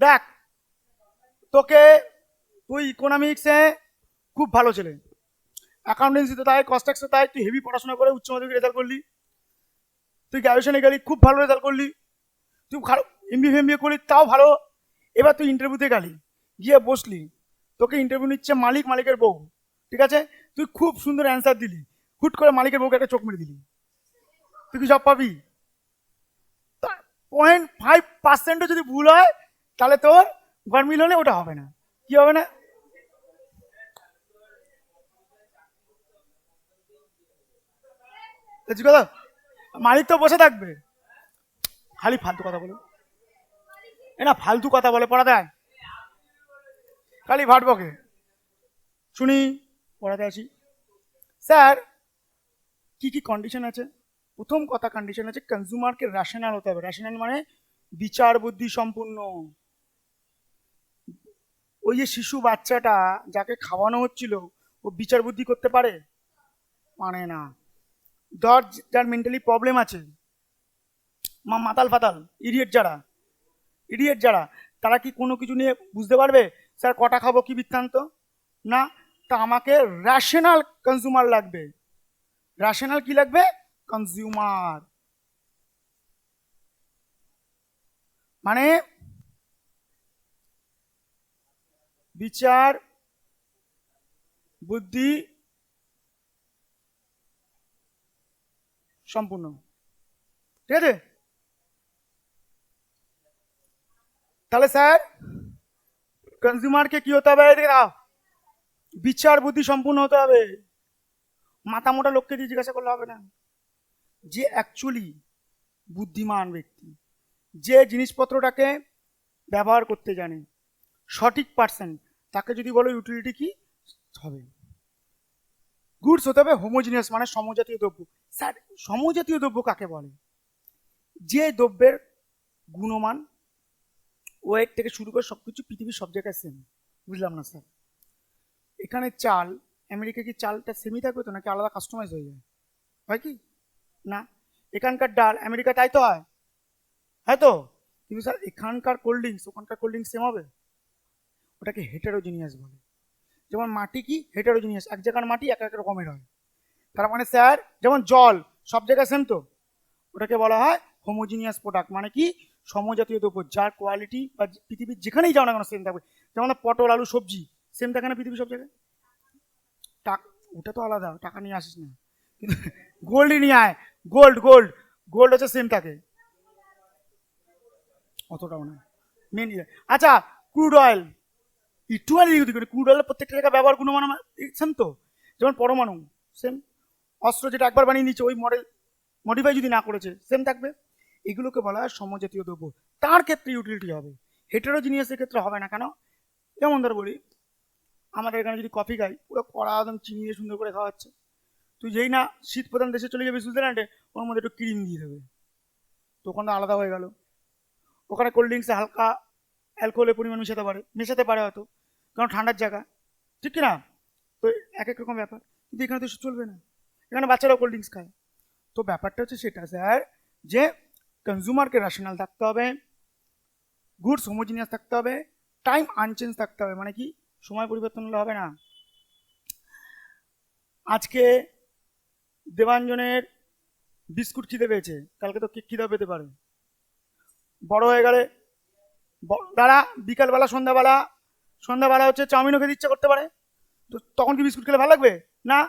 দেখ তোকে, তুই ইকোনমিক্সে খুব ভালো ছেলে, অ্যাকাউন্টেন্সিতে তাই, কস্ট্যাক্সে তাই, তুই হেভি পড়াশোনা করে উচ্চ মাধ্যমিক রেজাল্ট করলি, তুই গ্র্যাজুয়েশনে গেলি খুব ভালো রেজাল্ট করলি, তুই ভালো এমবিএ ফেমবিএ করলি তাও ভালো। এবার তুই ইন্টারভিউতে গেলি, গিয়ে বসলি, তোকে ইন্টারভিউ নিচ্ছে মালিক, মালিকের বউ, ঠিক আছে? তুই খুব সুন্দর অ্যান্সার দিলি, হুট করে মালিকের বউকে একটা চোখ মেরে দিলি, তুই কি জব পাবি? 0.5% যদি ভুল হয় তাহলে তোর গরমিল হলে ওটা হবে না। কি হবে না? কথা, মালিক তো বসে থাকবে, খালি ফালতু কথা বলে, এ না ফালতু কথা বলে পড়া দেয়, খালি ভাট বকে। শুনি, পড়াতে আসি। স্যার কি কি কন্ডিশন আছে? প্রথম কথা কন্ডিশন আছে কনজিউমারকে রেশনাল হতে হবে। রেশনাল মানে বিচার বুদ্ধি সম্পূর্ণ। ওই যে শিশু বাচ্চাটা যাকে খাওয়ানো হচ্ছিল, ও বিচার বুদ্ধি করতে পারে? মানে না। ধর যার মেন্টালি প্রবলেম আছে, মাতাল ফাতাল, ইডিয়েট যারা, ইডিয়েট যারা, তারা কি কোনো কিছু নিয়ে বুঝতে পারবে স্যার কটা খাবো কি বৃত্তান্ত? না। তা আমাকে রেশনাল কনজিউমার লাগবে। রেশনাল কি লাগবে? কনজিউমার। মানে বিচার বুদ্ধি সম্পূর্ণ, ঠিক আছে? তাহলে স্যার কনজিউমারকে কি হতে হবে? বিচার বুদ্ধি সম্পূর্ণ হতে হবে। মাথা মোটা লোককে দিয়ে জিজ্ঞাসা করলে হবে না। যে অ্যাকচুয়ালি বুদ্ধিমান ব্যক্তি, যে জিনিসপত্রটাকে ব্যবহার করতে জানে, সঠিক পার্সন, তাকে যদি বলো ইউটিলিটি কি হবে? গুডস হতে হবে হোমোজিনিয়াস, মানে সমজাতীয় দ্রব্য। স্যার সমজাতীয় দ্রব্য কাকে বলে? যে দ্রব্যের গুণমান, ওয়েট থেকে শুরু করে সবকিছু পৃথিবীর সব জায়গায় সেম। বুঝলাম না স্যার। এখানে চাল আমেরিকা কি চালটা সেমই থাকবে তো নাকি আলাদা কাস্টমাইজ হয়ে যায়? হয় কি না? এখানকার ডাল আমেরিকা তাই তো হয়, হ্যাঁ তো। কিন্তু স্যার এখানকার কোল্ড ড্রিঙ্কস ওখানকার কোল্ড ড্রিঙ্কস সেম হবে? ওটাকে হেটারোজিনিয়াস বলে। যেমন মাটি কি হেটারোজিনিয়াস, এক জায়গার মাটি এক এক রকমের হয়। তার মানে স্যার যেমন জল সব জায়গায় সেম তো, ওটাকে বলা হয় হোমোজিনিয়াস প্রোডাক্ট, মানে কি সমজাতীয় দ্রব্য যার কোয়ালিটি বা পৃথিবীর যেখানেই যাও না কেন সেম থাকবে। যেমন পটল আলু সবজি সেম থাকে না পৃথিবীর সব জায়গায়? টাকা ওটা তো আলাদা, টাকা নিয়ে আসিস না, কিন্তু গোল্ডই নিয়ে আয়। গোল্ড গোল্ড গোল্ড হচ্ছে সেম থাকে, অতটাও না মেন। আচ্ছা, ক্রুড অয়েল একটুখানি দিকে দিকে ক্রুড অয়েলের প্রত্যেকটা জায়গায় ব্যবহার গুণমান সেম তো। যেমন পরমাণু সেম, অস্ত্র যেটা একবার বানিয়ে নিচ্ছে ওই মডেল মডিফাই যদি না করেছে সেম থাকবে। এগুলোকে বলা হয় সমজাতীয় দ্রব্য, তার ক্ষেত্রে ইউটিলিটি হবে, হেটেরোজিনিয়াসের ক্ষেত্রে হবে না। কেন? যেমন ধর বলি, আমাদের এখানে যদি কফি খাই পুরো কড়া একদম চিনি দিয়ে সুন্দর করে খাওয়া হচ্ছে, তুই যেই না শীত প্রধান দেশে চলে যাবে সুইজারল্যান্ডে, ওর মধ্যে একটু ক্রিম দিয়ে দেবে, তো ওখানে আলাদা হয়ে গেল। ওখানে কোল্ড ড্রিঙ্কসে হালকা অ্যালকোহলের পরিমাণ মেশাতে পারে হয়তো, কারণ ঠান্ডার জায়গা, ঠিক কিনা? তো এক এক রকম ব্যাপার, কিন্তু এখানে তো এসব চলবে না, এখানে বাচ্চারাও কোল্ড ড্রিঙ্কস খায়। তো ব্যাপারটা হচ্ছে সেটা স্যার, যে কনজিউমারকে রেশনাল থাকতে হবে, গুডস হোমোজিনিয়াস থাকতে হবে, টাইম আনচেঞ্জ থাকতে হবে, মানে কি সময় পরিবর্তন হলে হবে না। আজকে দেবাঞ্জনের বিস্কুট খিদে পেয়েছে, কালকে তো কেক খিদে পেতে পারে, বড় হয়ে গেলে তারা বিকালবেলা সন্ধ্যাবেলা হচ্ছে চাউমিনও খেতে ইচ্ছা করতে পারে, তো তখন কি বিস্কুট খেলে ভালো লাগবে? না।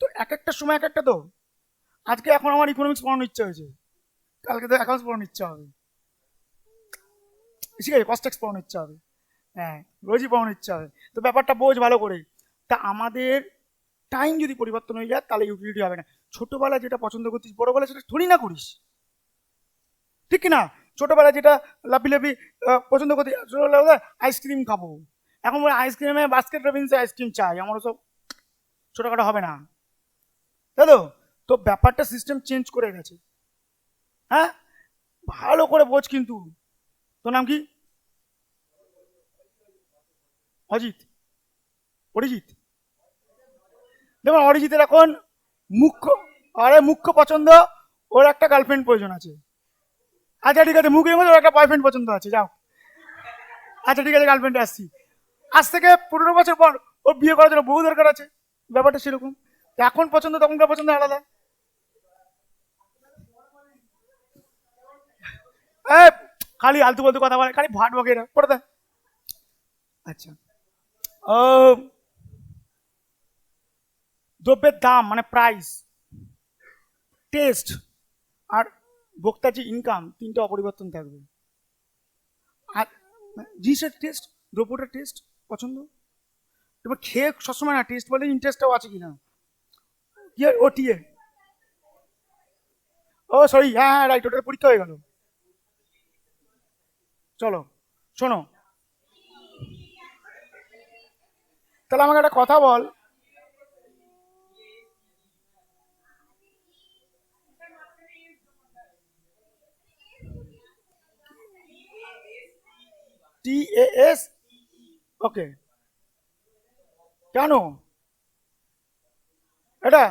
তো এক একটা সময় এক একটা তো, আজকে এখন আমার ইকোনমিক্স পড়ানোর ইচ্ছা হয়েছে, কালকে তো অ্যাকাউন্টস পড়ানোর ইচ্ছা হবে, ঠিক আছে, কস্টেক্স পড়ানোর ইচ্ছা হবে, হ্যাঁ রোজই পড়ানোর ইচ্ছা হবে। তো ব্যাপারটা বোঝ ভালো করে। তা আমাদের টাইম যদি পরিবর্তন হয়ে যায় তাহলে ইউটিলিটি হবে না। ছোটবেলায় যেটা পছন্দ করতিস বড়বেলায় সেটা থোড়ি না করিস, ঠিক কি না? ছোটবেলায় যেটা লাফি লাফি পছন্দ করতি, ছোটবেলায় আইসক্রিম খাবো, এখন বলে আইসক্রিমে বাস্কেট রবিন্সে আইসক্রিম চাই, আমার সব ছোটখাটো হবে না, তাই তো? তো ব্যাপারটা সিস্টেম চেঞ্জ করে গেছে, হ্যাঁ ভালো করে বোঝ কিন্তু। তোর নাম কি? অজিত? অরিজিৎ? দেখুন অরিজিতের এখন মুখ্য, মুখ্য পছন্দ ওর একটা গার্লফ্রেন্ড প্রয়োজন আছে। আচ্ছা ঠিক আছে, মুখের মধ্যে ওর একটা বয়ফ্রেন্ড পছন্দ আছে, যাও। আচ্ছা ঠিক আছে, গার্লফ্রেন্ডে আসছি, আজ থেকে 15 বছর পর ওর বিয়ে করার জন্য বহু দরকার আছে, ব্যাপারটা সেরকম। এখন পছন্দ তখনকার পছন্দ আলাদা। খালি আলতু বলতু কথা বলে, খালি ভাট বকে, পড়ে দেয়। আচ্ছা, ও দ্রব্যের দাম মানে প্রাইস, টেস্ট আর ভোক্তার যে ইনকাম, তিনটে অপরিবর্তন থাকবে। আর জিনিসের টেস্ট, দ্রব্যটার টেস্ট পছন্দ, এবার খেয়ে সবসময় না টেস্ট বলে ইন্টারেস্টটাও আছে কিনা, কি ও টিএ, ও সরি, হ্যাঁ হ্যাঁ রাইট, ওটার পরীক্ষা হয়ে গেল। চলো শোনো, তাহলে আমাকে একটা কথা বল, TAS, ওকে, কেন এটা?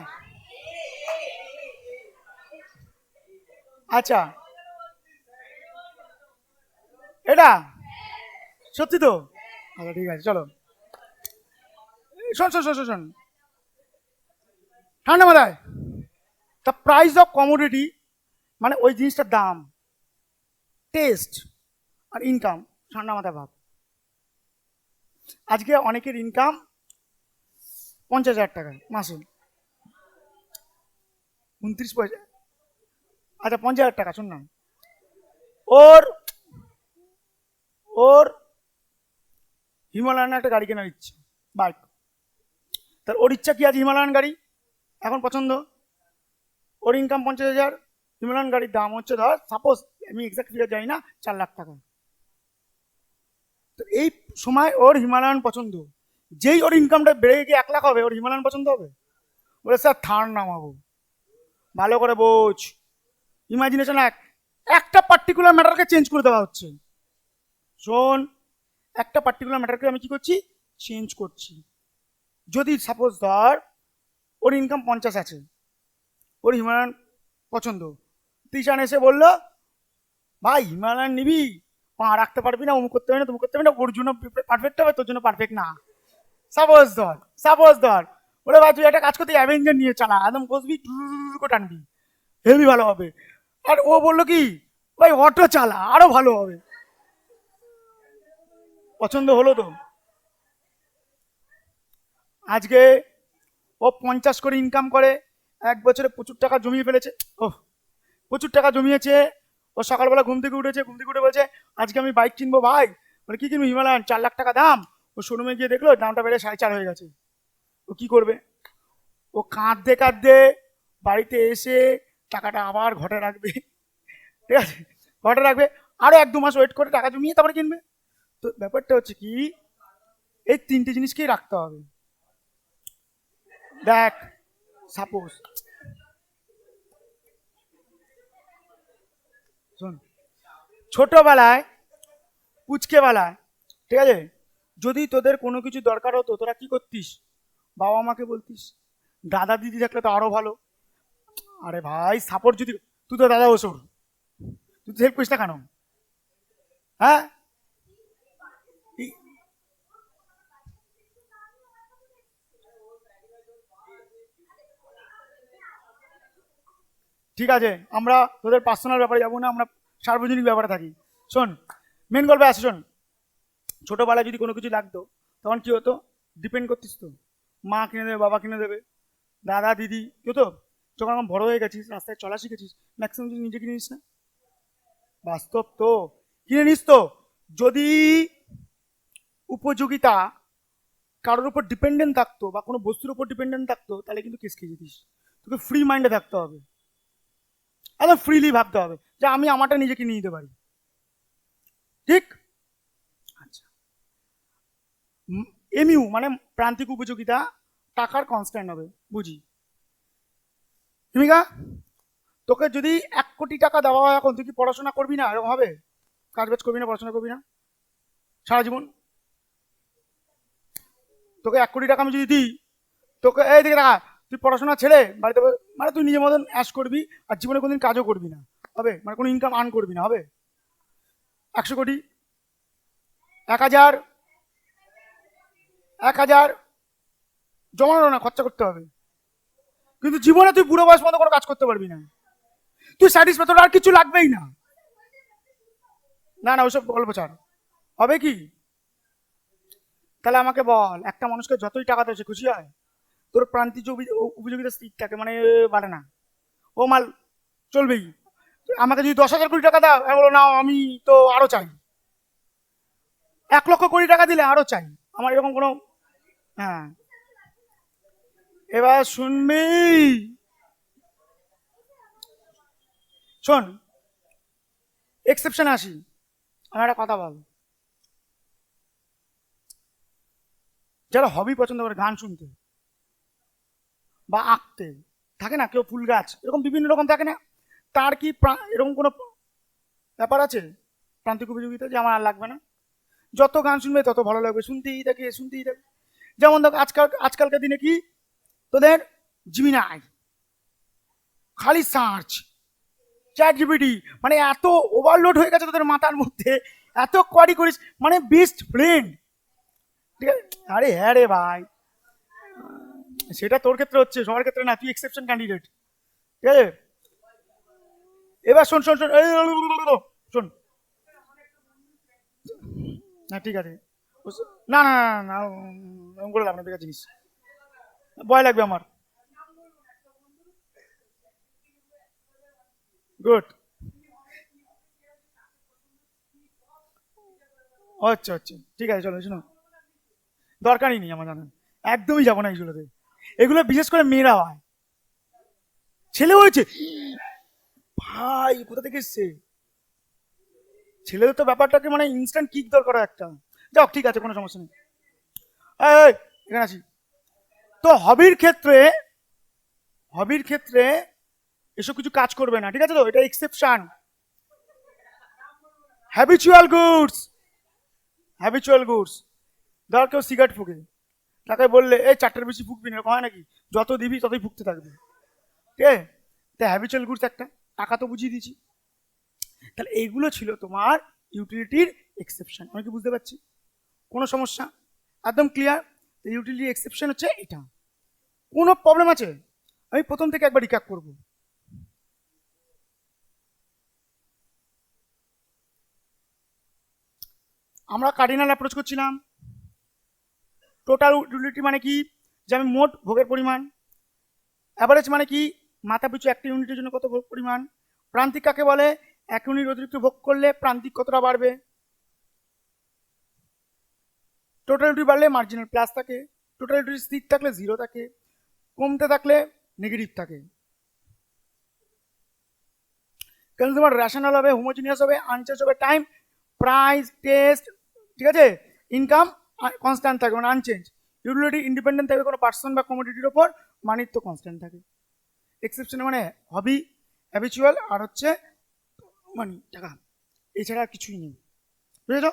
আচ্ছা, এটা সত্যি তো? আচ্ছা ঠিক আছে, চলো শোন শোন শোন শোন শোন, ঠান্ডা মাথায়, দ্য প্রাইস অফ কমোডিটি মানে ওই জিনিসটার দাম, টেস্ট আর ইনকাম, ঠান্ডা মাথায় ভাব। আজকে অনেকের ইনকাম 50,000 টাকা মাসে, 29 পয়সা, আচ্ছা 50,000 টাকা, শোন না, ওর ওর হিমালয়ান একটা গাড়ি কেনার ইচ্ছা, বাইক, তার ওর ইচ্ছা কি আছে হিমালয়ান গাড়ি এখন পছন্দ, ওর ইনকাম 50,000, হিমালয়ান গাড়ির দাম হচ্ছে ধর সাপোজ, আমি এক্সাক্ট ফিগার জানি না, 4 লাখ টাকা। তো এই সময় ওর হিমালয়ান পছন্দ, যেই ওর ইনকামটা বেড়ে গিয়ে 1 লাখ হবে, ওর হিমালয়ান পছন্দ হবে? বলে স্যার থার নামাবো, ভালো করে বোঝ, ইমাজিনেশন একটা পার্টিকুলার ম্যাটারকে চেঞ্জ করে দেওয়া হচ্ছে। শোন, একটা পার্টিকুলার ম্যাটারকে আমি কি করছি, চেঞ্জ করছি। যদি সাপোজ ধর ওর ইনকাম 50 আছে, ওর হিমালয়ান পছন্দ, তিশান এসে বললো ভাই হিমালয়ান নিবি, পা রাখতে পারবি না, অমুক করতে পারবি না, তুমি করতে পারবি না, ওর জন্য পারফেক্ট হবে, তোর জন্য পারফেক্ট না। সাপোজ ধর বলে ভাই তুই একটা কাজ করতে অ্যাভেঞ্জার নিয়ে চালা, একদম বসবি করে টানবি, হেভি ভালো হবে। আর ও বললো কি ভাই অটো চালা, আরো ভালো হবে। পছন্দ হলো তো? আজকে ও 50 করে ইনকাম করে, 1 বছরে প্রচুর টাকা জমিয়ে ফেলেছে। ও প্রচুর টাকা জমিয়েছে। ও সকালবেলা ঘুম থেকে উঠেছে, ঘুম থেকে উঠে বলছে আজকে আমি বাইক কিনবো ভাই। বলে কি কিনবো? হিমালয়ান, 4 লাখ টাকা দাম। ও শোরুমে গিয়ে দেখলো দামটা বেড়ে 4.5 হয়ে গেছে। ও কি করবে? ও কাঁদতে কাঁদতে বাড়িতে এসে টাকাটা আবার ঘরে রাখবে, ঠিক আছে, ঘরে রাখবে, আরো 1-2 মাস ওয়েট করে টাকা জমিয়ে তারপরে কিনবে। তো ব্যাপারটা হচ্ছে কি, এই 3টে জিনিসকেই রাখতে হবে। দেখ সাপোজ শোন, ছোটবেলায় পুচকেবেলায়, ঠিক আছে, যদি তোদের কোনো কিছু দরকার হতো তোরা কি করতিস? বাবা মাকে বলতিস। দাদা দিদি থাকলে তো আরো ভালো। আরে ভাই সাপোর্ট যদি, তুই তো দাদা ওসর, তুই হেল্প করিস না কেন? হ্যাঁ, ঠিক আছে, আমরা তোদের পার্সোনাল ব্যাপারে যাবো না, আমরা সার্বজনীন ব্যাপারে থাকি। শোন, মেন গল্পে আসে, শোন, ছোটবেলায় যদি কোনো কিছু লাগতো তখন কি হতো? ডিপেন্ড করতিস তো, মা কিনে দেবে, বাবা কিনে দেবে, দাদা দিদি, কি হতো? যখন এখন বড় হয়ে গেছিস, রাস্তায় চলা শিখেছিস, ম্যাক্সিমাম জিনিস নিজে কিনে নিস না? বাস্তব তো, কিনে নিস তো। যদি উপযোগিতা কারোর উপর ডিপেন্ডেন্ট থাকতো বা কোনো বস্তুর উপর ডিপেন্ডেন্ট থাকতো তাহলে কিন্তু কেস খেয়ে যেতিস। তোকে ফ্রি মাইন্ডে থাকতে হবে, একদম ফ্রিলি ভাবতে হবে যে আমি আমারটা নিজে কিনে নিতে পারি। ঠিক? আচ্ছা, এমইউ মানে প্রান্তিক উপযোগিতা টাকার কনস্ট্যান্ট হবে, বুঝি। ভূমিকা, তোকে যদি 1 কোটি টাকা দেওয়া হয় এখন, তুই কি পড়াশোনা করবি না? এরকম হবে? কাজ বাজ করবি না, পড়াশোনা করবি না সারা জীবন? তোকে 1 কোটি টাকা আমি যদি দিই, তোকে এই দিকে টাকা, তুই পড়াশোনা ছেড়ে বাড়িতে মানে তুই নিজের মতন অ্যাশ করবি, আর জীবনে কোনোদিন কাজও করবি না, হবে? মানে কোনো ইনকাম আর্ন করবি না, হবে? 100 কোটি, 1,000, 1,000 জমানো না, খরচা করতে হবে। কিন্তু জীবনে তুই বুড়ো বয়স মতো কোনো কাজ করতে পারবি না, তুই স্যাটিসফাই, তোর আর কিছু লাগবেই না। না না ওইসব গল্প ছাড়, হবে কি? তাহলে আমাকে বল, একটা মানুষকে যতই টাকা দেয় সে খুশি হয়? তোর প্রান্তিক উপযোগিতা স্থির থাকে, মানে বাড়ে না, ও মাল চলবেই। আমাকে যদি 10,000 কোটি টাকা দাও, আমি বলো না আমি তো আরো চাই, 1 লক্ষ কোটি টাকা দিলে আরো চাই, আমার এরকম কোনো, হ্যাঁ। এবার শুনবি, শোন, এক্সেপশন আসি, আমার একটা কথা বল, যারা হবি পছন্দ করে, গান শুনতে বা আঁকতে, থাকে না কেউ ফুল গাছ, এরকম বিভিন্ন রকম থাকে না, তার কি এরকম কোনো ব্যাপার আছে প্রান্তিক উপযোগিতা যে আমার আর লাগবে না, যত গান শুনবে তত ভালো লাগবে, শুনতেই থাকে শুনতেই থাকে। যেমন দেখ আজকালকার দিনে কি তোদের জিমিনাই, খালি সার্চ, চ্যাট জিপিটি, মানে এত ওভারলোড হয়ে গেছে তোদের মাথার মধ্যে, এত কোয়ারি করিস, মানে বেস্ট ফ্রেন্ড, ঠিক আছে? আরে হ্যাঁ রে ভাই, সেটা তোর ক্ষেত্রে হচ্ছে, সবার ক্ষেত্রে না, তুই এক্সেপশন ক্যান্ডিডেট, ঠিক আছে? এবার শোন শোন শোন, শোন, না ঠিক আছে, না না না না, বলে লাভ না, বেকার জিনিস, ভয় লাগবে আমার। গুড, আচ্ছা আচ্ছা, ঠিক আছে, চলো শোনো, দরকারই নেই আমার জানা, একদমই যাবো না এইগুলোতে, এগুলো বিশেষ করে মেয়েরা হয়, ছেলে হয়েছে ভাই কোথা থেকে এসছে, ছেলেদের তো ব্যাপারটাকে মানে ইনস্ট্যান্ট কিক দরকার একটা, যাও ঠিক আছে কোনো সমস্যা নেই। এই, এখানে আসি, তো হবির ক্ষেত্রে এসব কিছু কাজ করবে না, ঠিক আছে, তো এটা exception. Habitual goods, habitual goods, ধর কেউ সিগারেট ফুকে, তাকে বললে এই 4টের বেশি ফুকবি না, হয় নাকি? যত দিবি ততই ফুকতে থাকবে, ঠিক আছে? তা হ্যাবিচুয়াল গুডস একটা, টাকা তো বুঝিয়ে দিচ্ছি। তাহলে এইগুলো ছিল তোমার ইউটিলিটির এক্সেপশন। আমি কি বুঝতে পারছি? কোনো সমস্যা? একদম ক্লিয়ার? ইউটিলিটি এক্সেপশন হচ্ছে এটা। কোনো প্রবলেম আছে? আমি প্রথম থেকে একবার রিক্যাপ করব। আমরা কার্ডিনাল অ্যাপ্রোচ করছিলাম। টোটাল ইউটিলিটি মানে কি? যে আমি মোট ভোগের পরিমাণ। অ্যাভারেজ মানে কি? মাথা পিছু একটা ইউনিটের জন্য কত ভোগ পরিমাণ। প্রান্তিক কাকে বলে? এক ইউনিট অতিরিক্ত ভোগ করলে প্রান্তিক কতটা বাড়বে। টোটাল ইউটিলিটি বাড়লে মার্জিনাল প্লাস থাকে, টোটাল ইউটিলিটি স্থির থাকলে জিরো থাকে, কমতে থাকলে নেগেটিভ থাকে। কনজিউমার রেশনাল হবে, হোমোজিনিয়াস হবে, আনচেঞ্জ হবে টাইম, প্রাইস, টেস্ট, ঠিক আছে? ইনকাম কনস্ট্যান্ট থাকবে, মানে আনচেঞ্জ। ইউটিলিটি ইন্ডিপেন্ডেন্ট থাকবে কোনো পার্সন বা কমোডিটির ওপর, মানিত্ব কনস্ট্যান্ট থাকে। এক্সেপশন মানে হবি, হ্যাবিচুয়াল, আর হচ্ছে মানি, টাকা, এছাড়া আর কিছুই নেই। বুঝেছ?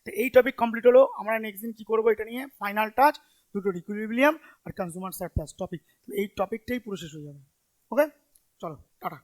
তো এই টপিক কমপ্লিট হলো। আমরা নেক্সট দিন কি করবো এটা নিয়ে ফাইনাল টাচ, দুটো ইকুইলিব্রিয়াম আর কনজিউমার সারপ্লাস টপিক, এই টপিকটাই পুরো শেষ হয়ে যাবে। ওকে, চলো টাটা।